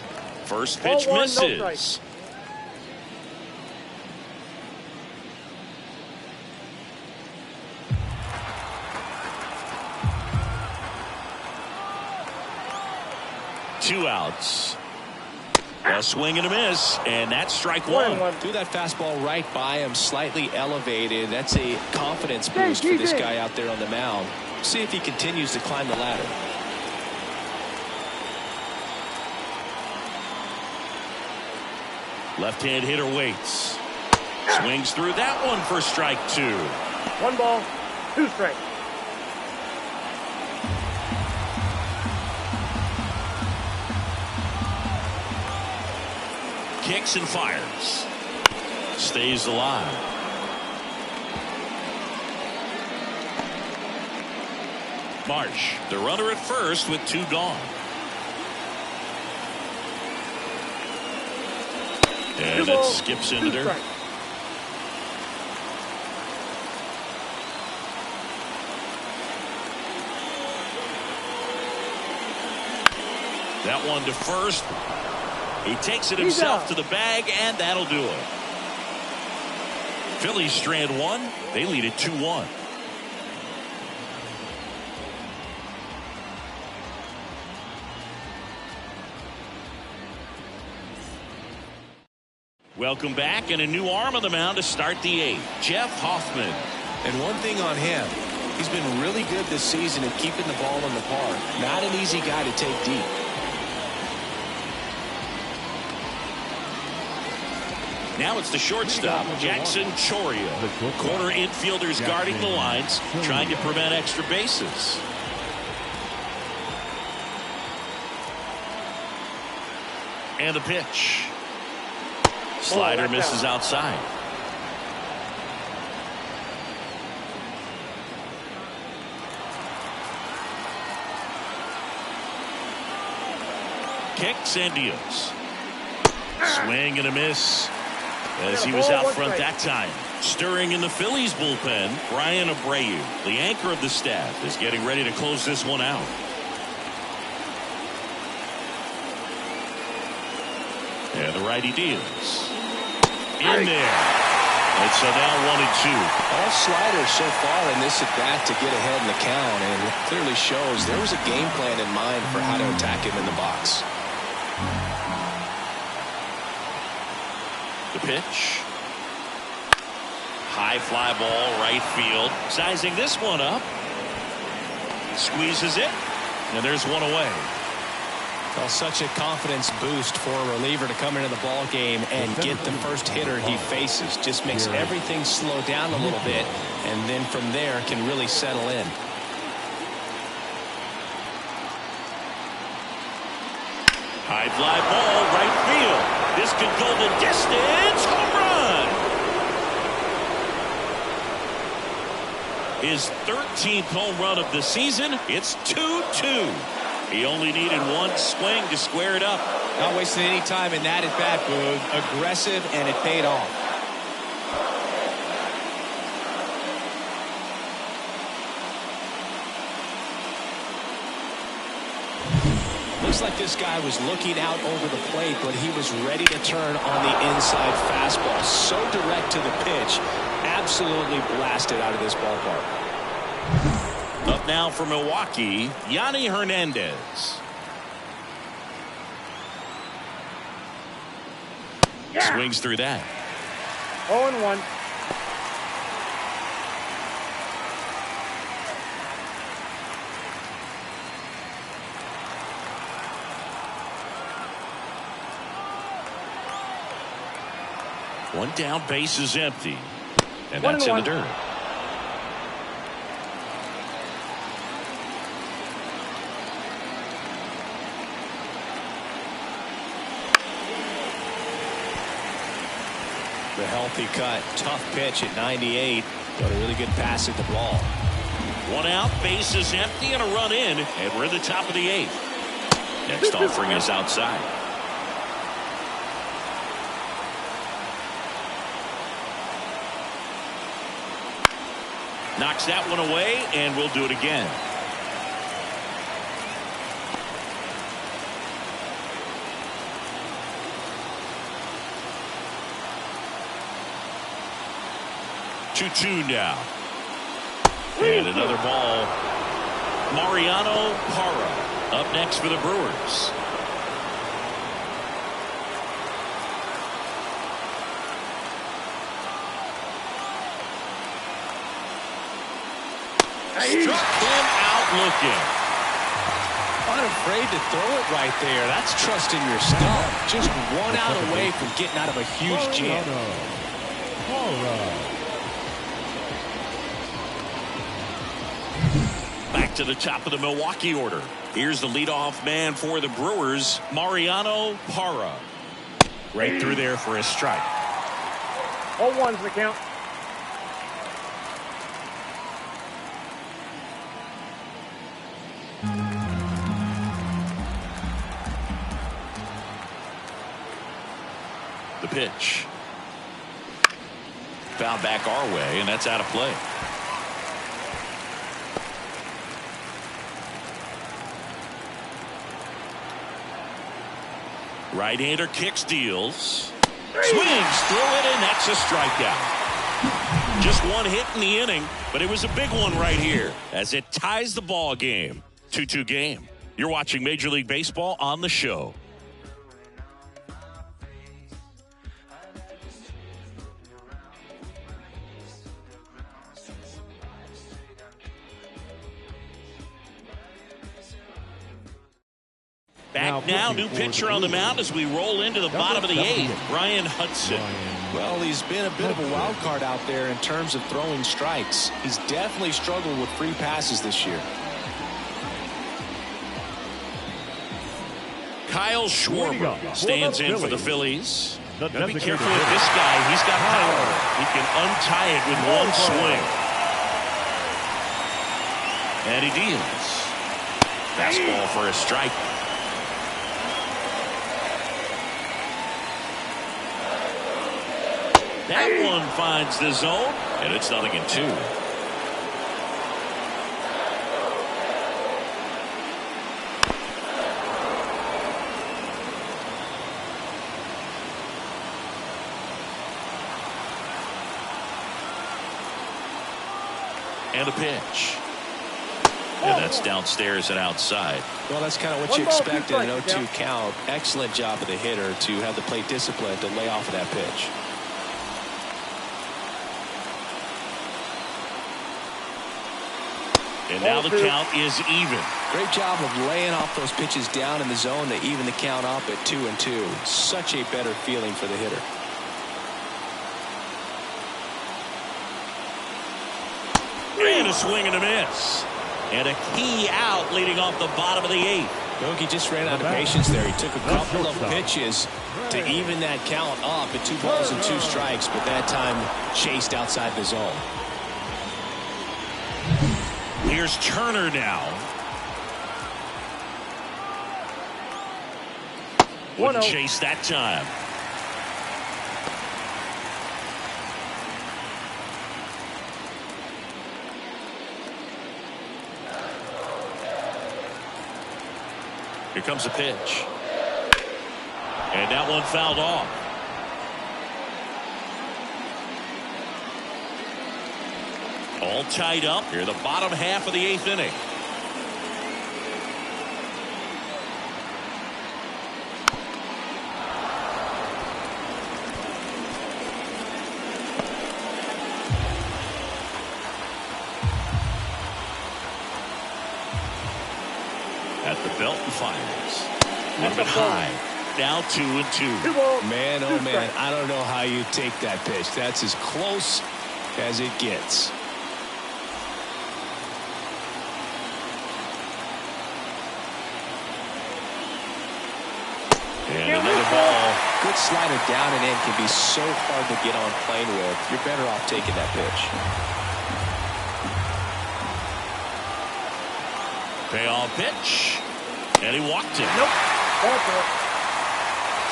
First pitch misses. Two outs. A swing and a miss, and that's strike one. Threw that fastball right by him, slightly elevated. That's a confidence boost for this guy out there on the mound. See if he continues to climb the ladder. Left-hand hitter waits. Swings through that one for strike 2. 1 ball, 2 strikes. Kicks and fires. Stays alive. Marsh, the runner at first with 2 gone. And it skips into there. That one to first. He takes it himself to the bag, and that'll do it. Phillies strand 1. They lead it 2-1. Welcome back, and a new arm on the mound to start the 8th. Jeff Hoffman. And one thing on him, He's been really good this season at keeping the ball in the park. Not an easy guy to take deep. Now it's the shortstop, Jackson Choria. Corner infielders guarding the lines, trying to prevent extra bases. And the pitch. Slider misses outside. Kicks and deals. Swing and a miss as he was out front that time. Stirring in the Phillies bullpen, Brian Abreu, the anchor of the staff, is getting ready to close this one out. And the righty deals. In there. And so now 1-2. All sliders so far in this at bat to get ahead in the count, and it clearly shows there was a game plan in mind for how to attack him in the box. The pitch. High fly ball, right field. Sizing this one up. Squeezes it. And there's one away. Well, such a confidence boost for a reliever to come into the ball game and get the first hitter he faces. Just makes everything slow down a little bit, and then from there can really settle in. High fly ball, right field. This could go the distance. Home run. His 13th home run of the season. It's 2-2. He only needed one swing to square it up. Not wasting any time in that at bat, Boog. Aggressive, and it paid off. Looks like this guy was looking out over the plate, but he was ready to turn on the inside fastball. So direct to the pitch. Absolutely blasted out of this ballpark. Up now for Milwaukee, Yanni Hernandez. Swings through that. 0-1. One down, base is empty. And that's in the dirt. The healthy cut, tough pitch at 98, but a really good pass at the ball. One out, base is empty, and a run in, and we're at the top of the 8th. Next offering is outside. Knocks that one away, and we'll do it again. Two now. And another ball. Mariano Parra up next for the Brewers. Struck him out looking. Unafraid to throw it right there. That's trusting your stuff. Just one out away from getting out of a huge jam. Back to the top of the Milwaukee order. Here's the leadoff man for the Brewers, Mariano Parra. Right through there for a strike. 0-1's the count. The pitch. Fouled back our way, and that's out of play. Right-hander kicks, deals. Swings through it, and that's a strikeout. Just one hit in the inning, but it was a big one right here as it ties the ball game. 2-2 game. You're watching Major League Baseball on the show. Back now, new pitcher on the mound as we roll into the bottom of the 8th, Ryan Hudson. Well, he's been a bit of a wild card out there in terms of throwing strikes. He's definitely struggled with free passes this year. Kyle Schwarber stands in for the Phillies. Gotta be careful with this guy. He's got power. He can untie it with one swing. And he deals. Fastball for a strike. That one finds the zone, and it's 0-2. And a pitch. And that's downstairs and outside. Well, that's kind of what you expect in an 0-2 count. Excellent job of the hitter to have the plate discipline to lay off of that pitch. And now the count is even. Great job of laying off those pitches down in the zone to even the count up at 2-2. Such a better feeling for the hitter. And a swing and a miss. And a key out leading off the bottom of the 8th. Yogi just ran out of patience there. He took a couple of pitches to even that count up at 2 balls and 2 strikes, but that time chased outside the zone. Here's Turner now. Wouldn't chase that time. Here comes a pitch. And that one fouled off. All tied up here, the bottom half of the 8th inning. At the belt and fires. A bit high. Now 2-2. Man, oh man, I don't know how you take that pitch. That's as close as it gets. And another ball. Good slider down and in can be so hard to get on plane with. You're better off taking that pitch. Payoff pitch. And he walked it. Nope.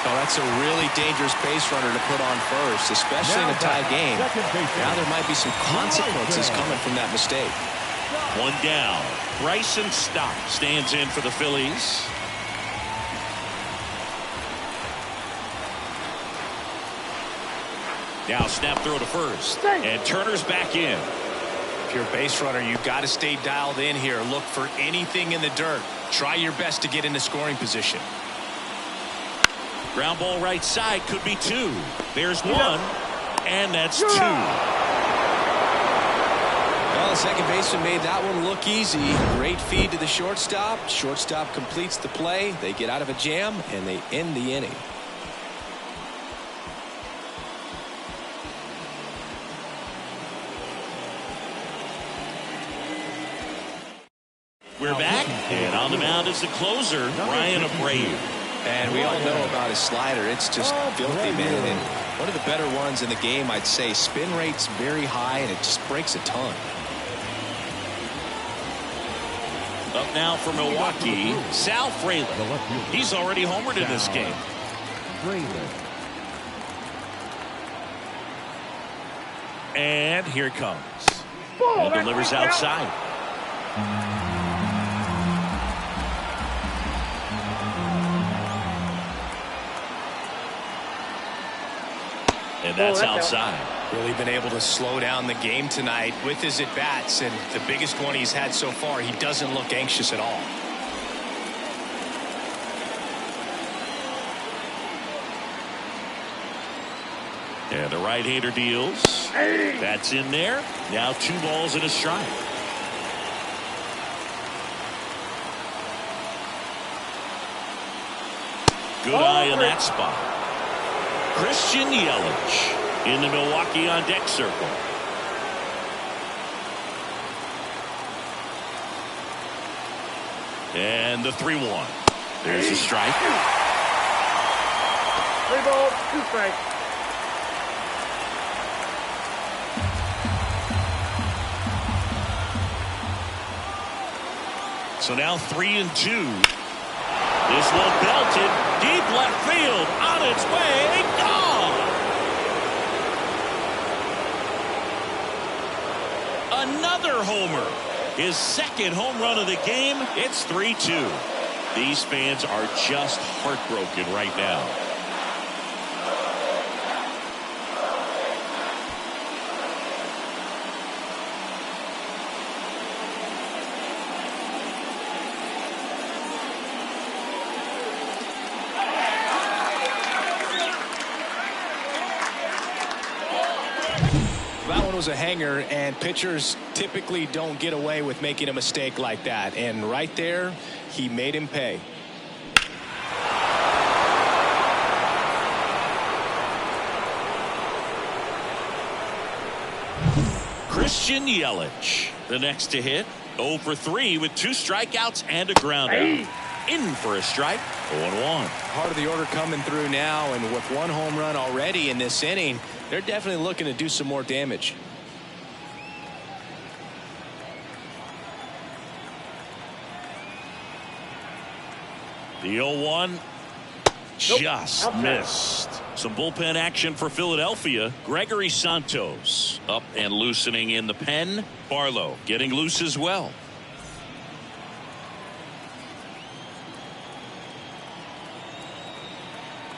Oh, that's a really dangerous base runner to put on first, especially in a tie game. Now there might be some consequences coming from that mistake. One down. Bryson Stott stands in for the Phillies. Now snap throw to first. And Turner's back in. If you're a base runner, you've got to stay dialed in here. Look for anything in the dirt. Try your best to get into scoring position. Ground ball right side, could be 2. There's 1. And that's 2. Well, the second baseman made that one look easy. Great feed to the shortstop. Shortstop completes the play. They get out of a jam, and they end the inning. We're back, and on the mound is the closer, Ryan Abreu. And we all know about his slider. It's just filthy, man. And one of the better ones in the game, I'd say. Spin rate's very high, and it just breaks a ton. Up now for Milwaukee, Sal Fraley. He's already homered in this game. And here it comes. And delivers outside. And that's outside. Really been able to slow down the game tonight with his at-bats, and the biggest one he's had so far, he doesn't look anxious at all. And the right-hander deals. That's in there. Now 2 balls and a strike. Good eye in that spot. Christian Yelich in the Milwaukee on deck circle. And the 3-1. There's a strike. 3 balls, 2 strikes. So now 3-2. This one belted deep left field, on its way, gone. Another homer. His second home run of the game. It's 3-2. These fans are just heartbroken right now. That one was a hanger, and pitchers typically don't get away with making a mistake like that. And right there, he made him pay. Christian Yelich, the next to hit. 0 for 3 with 2 strikeouts and a ground out. In for a strike. 0-1. Part of the order coming through now, and with 1 home run already in this inning, they're definitely looking to do some more damage. The 0-1 just missed. Some bullpen action for Philadelphia. Gregory Santos up and loosening in the pen. Barlow getting loose as well.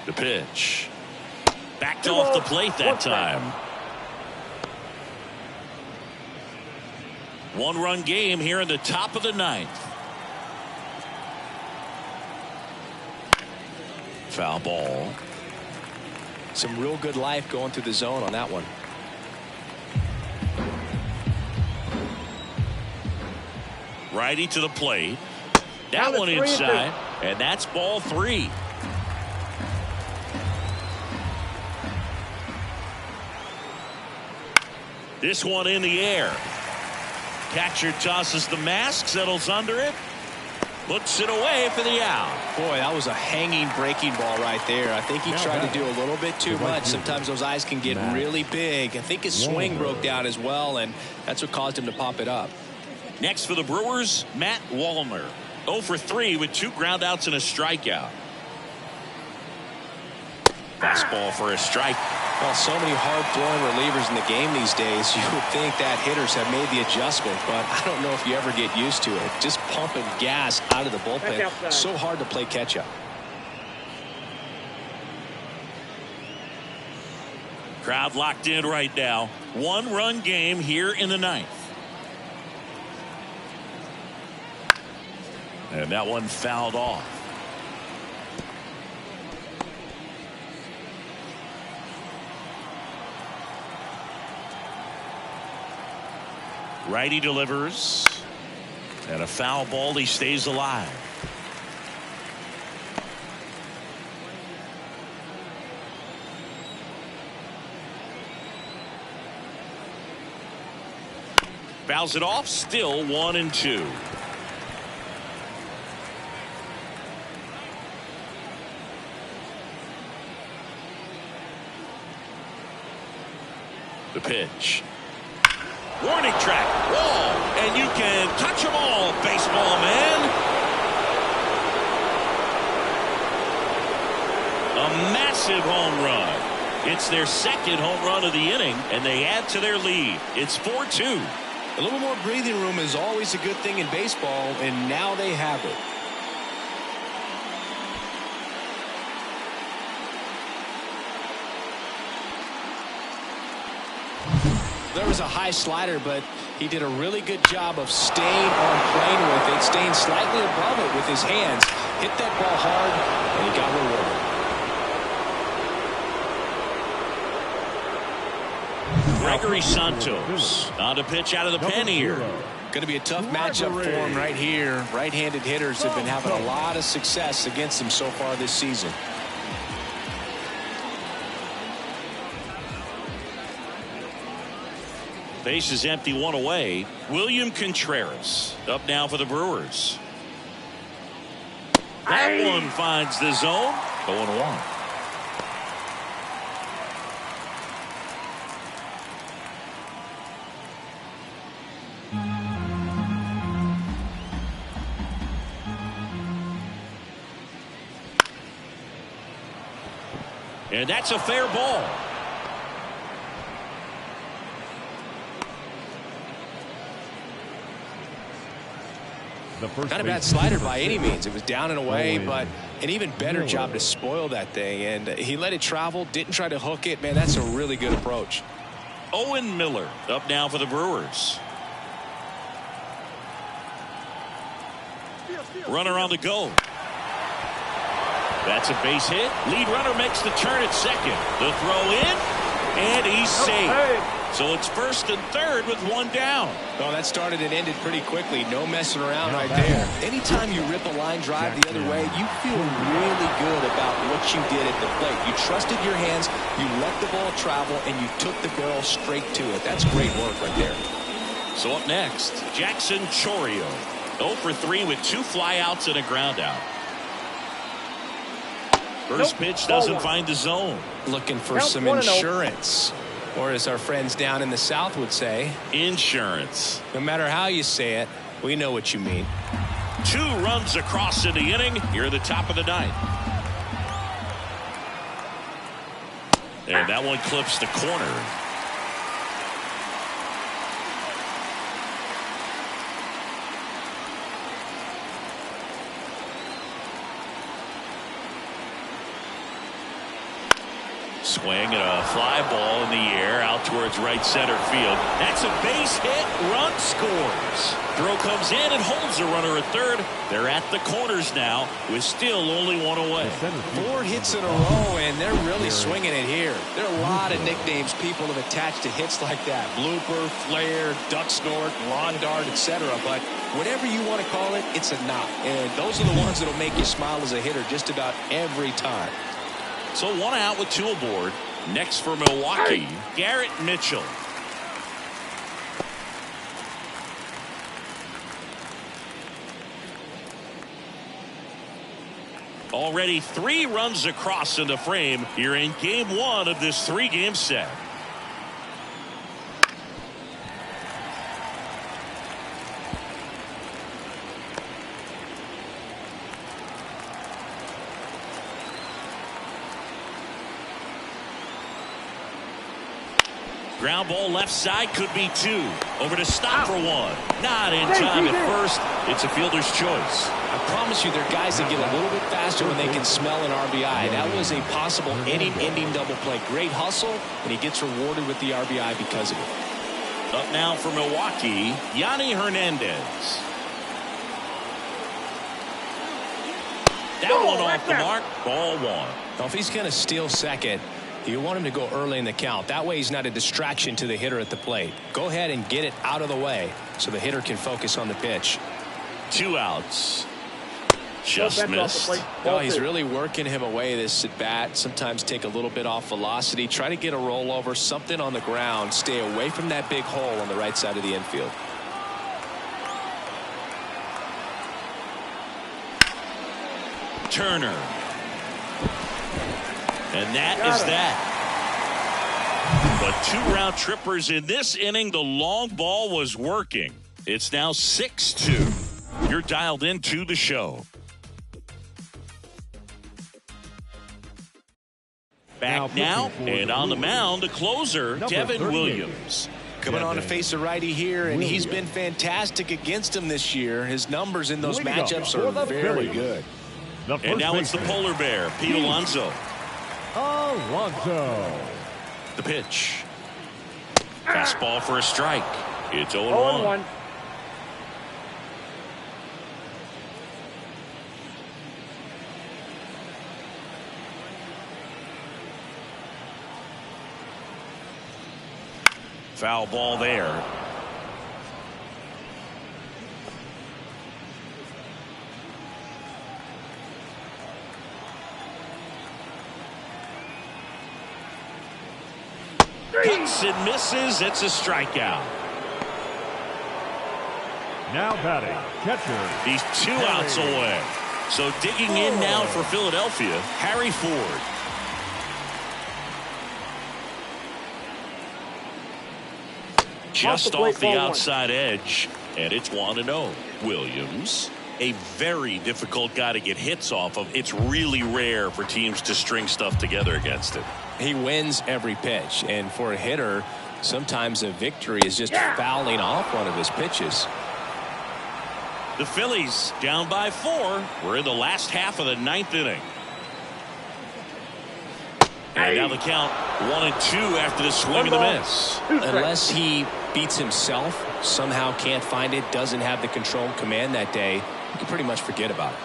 The pitch. Backed off the plate that time. 1-run game here in the top of the 9th. Foul ball. Some real good life going through the zone on that one. Righty to the plate. That one inside, and that's ball 3. This one in the air. Catcher tosses the mask, settles under it, puts it away for the out. Boy, that was a hanging breaking ball right there. I think he tried to do a little bit too much. Sometimes those eyes can get really big. I think his swing broke down as well, and that's what caused him to pop it up. Next for the Brewers, Matt Wallner. 0 for 3 with 2 groundouts and a strikeout. Fastball for a strike. Well, so many hard-throwing relievers in the game these days, you would think that hitters have made the adjustment, but I don't know if you ever get used to it. Just pumping gas out of the bullpen. So hard to play catch-up. Crowd locked in right now. 1-run game here in the 9th. And that one fouled off. Righty delivers. And a foul ball. He stays alive. Fouls it off. Still 1-2. The pitch. Warning track, wall, and you can touch them all, baseball man. A massive home run. It's their second home run of the inning, and they add to their lead. It's 4-2. A little more breathing room is always a good thing in baseball, and now they have it. There was a high slider, but he did a really good job of staying on plane with it, staying slightly above it with his hands. Hit that ball hard, and he got rewarded. Gregory Santos on a pitch out of the pen here. Going to be a tough matchup for him right here. Right-handed hitters have been having a lot of success against him so far this season. Base is empty, one away. William Contreras up now for the Brewers. That one finds the zone. 0-1. And that's a fair ball. Not a bad slider by any means. It was down and away, but an even better job to spoil that thing. And he let it travel, didn't try to hook it. Man, that's a really good approach. Owen Miller up now for the Brewers. Runner on the go. That's a base hit. Lead runner makes the turn at second. The throw in, and he's safe. So it's first and third with one down. Well, that started and ended pretty quickly. No messing around right there. Anytime you rip a line drive the other way, you feel really good about what you did at the plate. You trusted your hands, you let the ball travel, and you took the barrel straight to it. That's great work right there. So up next, Jackson Chourio. 0 for 3 with 2 flyouts and a ground out. First pitch doesn't find the zone. Looking for some insurance. Or as our friends down in the South would say, insurance. No matter how you say it, we know what you mean. 2 runs across in the inning here at the top of the 9th. And that one clips the corner. Swing and a fly ball in the air out towards right center field. That's a base hit. Run scores. Throw comes in and holds the runner at third. They're at the corners now with still only 1 away. 4 hits in a row, and they're really swinging it here. There are a lot of nicknames people have attached to hits like that. Blooper, flare, duck snort, lawn dart, etc. But whatever you want to call it, it's a knock. And those are the ones that will make you smile as a hitter just about every time. So 1 out with 2 aboard. Next for Milwaukee, Garrett Mitchell. Already 3 runs across in the frame here in game 1 of this 3-game set. Ground ball left side, could be 2. Over to stop for 1. Not in time at first. It's a fielder's choice. I promise you, there are guys that get a little bit faster when they can smell an RBI. That was a possible inning-ending double play. Great hustle, and he gets rewarded with the RBI because of it. Up now for Milwaukee, Yanni Hernandez. That one off the mark. Ball 1. Now, if he's going to steal second, you want him to go early in the count. That way he's not a distraction to the hitter at the plate. Go ahead and get it out of the way so the hitter can focus on the pitch. 2 outs. Just missed. No, he's really working him away this at bat. Sometimes take a little bit off velocity. Try to get a rollover, something on the ground. Stay away from that big hole on the right side of the infield. Turner. And that is that. But 2 round trippers in this inning. The long ball was working. It's now 6-2. You're dialed into the show. Back now, and on the mound, the closer, Devin Williams. Coming on to face a righty here, and he's been fantastic against him this year. His numbers in those matchups are very good. And now it's the polar bear, Pete Alonso. The pitch. Fastball for a strike. It's 0-1. Foul ball there. Hits and misses. It's a strikeout. Now batting, catcher. He's 2 outs away. So digging in now for Philadelphia, Harry Ford. Just off the outside edge, and it's 1-0. Williams, a very difficult guy to get hits off of. It's really rare for teams to string stuff together against it. He wins every pitch, and for a hitter, sometimes a victory is just fouling off one of his pitches. The Phillies down by 4. We're in the last half of the 9th inning. And now the count 1-2 after the swing and the miss. Unless he beats himself, somehow can't find it, doesn't have the control command that day, you can pretty much forget about it.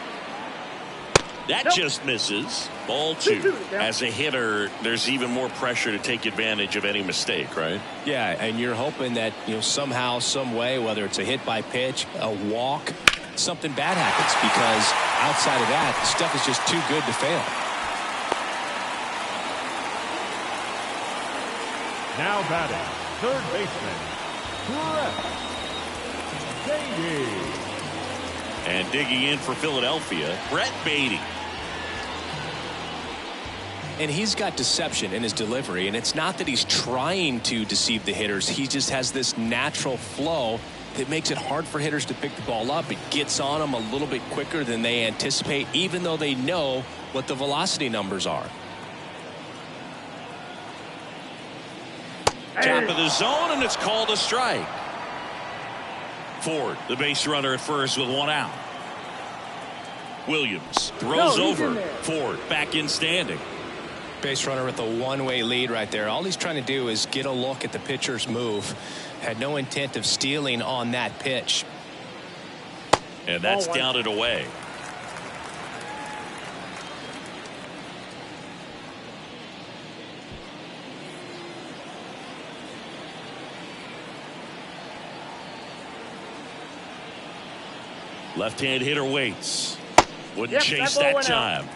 That just misses. Ball 2. As a hitter, there's even more pressure to take advantage of any mistake, right? Yeah, and you're hoping that, somehow, some way, whether it's a hit by pitch, a walk, something bad happens, because outside of that, the stuff is just too good to fail. Now batting, third baseman, Brett Beatty. And digging in for Philadelphia, Brett Beatty. And he's got deception in his delivery, and it's not that he's trying to deceive the hitters. He just has this natural flow that makes it hard for hitters to pick the ball up. It gets on them a little bit quicker than they anticipate, even though they know what the velocity numbers are. Top of the zone, and it's called a strike. Ford, the base runner at first with 1 out. Williams throws over. Ford back in standing. Base runner with a one-way lead right there. All he's trying to do is get a look at the pitcher's move. Had no intent of stealing on that pitch. And that's down and away. Left-hand hitter waits. Wouldn't chase that time.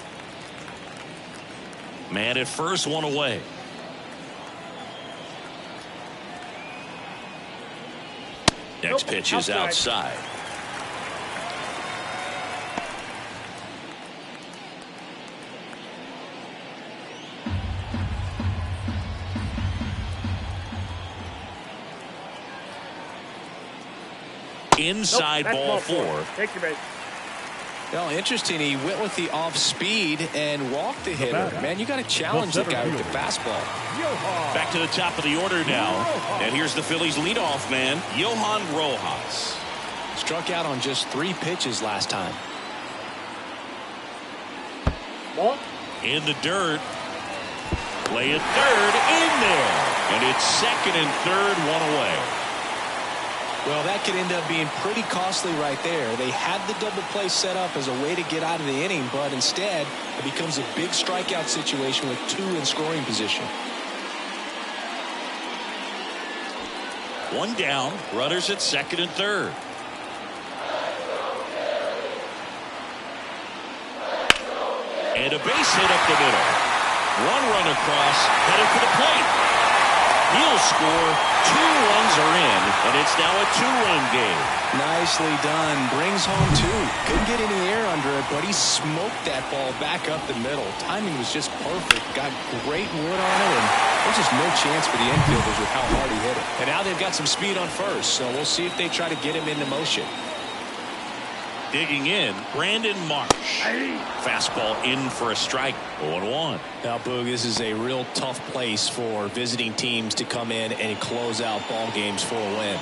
Man at first, 1 away. Next pitch is outside. Inside ball 4. Take your base. Well, interesting. He went with the off speed and walked the hitter. Man, you got to challenge the guy with the fastball. Back to the top of the order now. And here's the Phillies leadoff man, Johan Rojas. Struck out on just 3 pitches last time. In the dirt. Play at third. In there. And it's second and third, 1 away. Well, that could end up being pretty costly right there. They had the double play set up as a way to get out of the inning, but instead it becomes a big strikeout situation with 2 in scoring position. 1 down, runners at second and third. And a base hit up the middle. 1 run across, headed for the plate. He'll score. 2 runs are in, and it's now a 2-run game. Nicely done. Brings home 2. Couldn't get any air under it, but he smoked that ball back up the middle. Timing was just perfect. Got great wood on it, and there's just no chance for the infielders with how hard he hit it. And now they've got some speed on first, so we'll see if they try to get him into motion. Digging in, Brandon Marsh. Fastball in for a strike. 0-1. Now, Boog, this is a real tough place for visiting teams to come in and close out ball games for a win.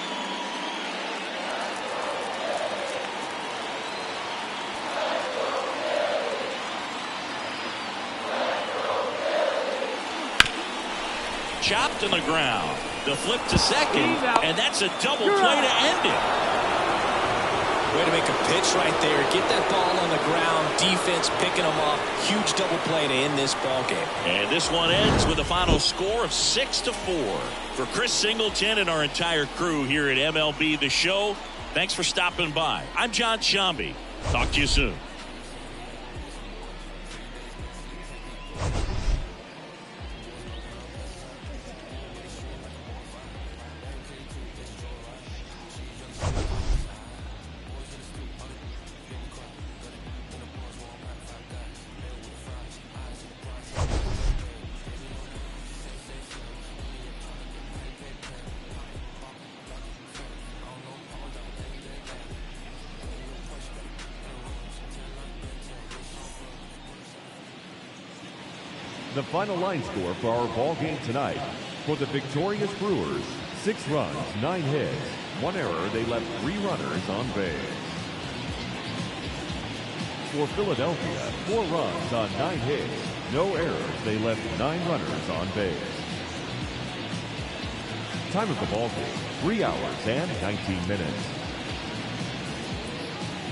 Chopped on the ground. The flip to second, and that's a double play to end it. Way to make a pitch right there. Get that ball on the ground. Defense picking them up. Huge double play to end this ball game. And this one ends with a final score of 6-4. For Chris Singleton and our entire crew here at MLB The Show, thanks for stopping by. I'm John Shambi. Talk to you soon. The final line score for our ball game tonight. For the victorious Brewers, 6 runs, 9 hits, 1 error. They left 3 runners on base. For Philadelphia, 4 runs on 9 hits, no errors. They left 9 runners on base. Time of the ball game, 3 hours and 19 minutes.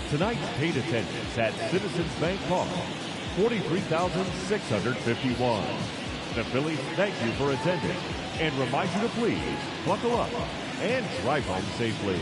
Tonight's paid attendance at Citizens Bank Park, 43,651. The Phillies thank you for attending and remind you to please buckle up and drive home safely.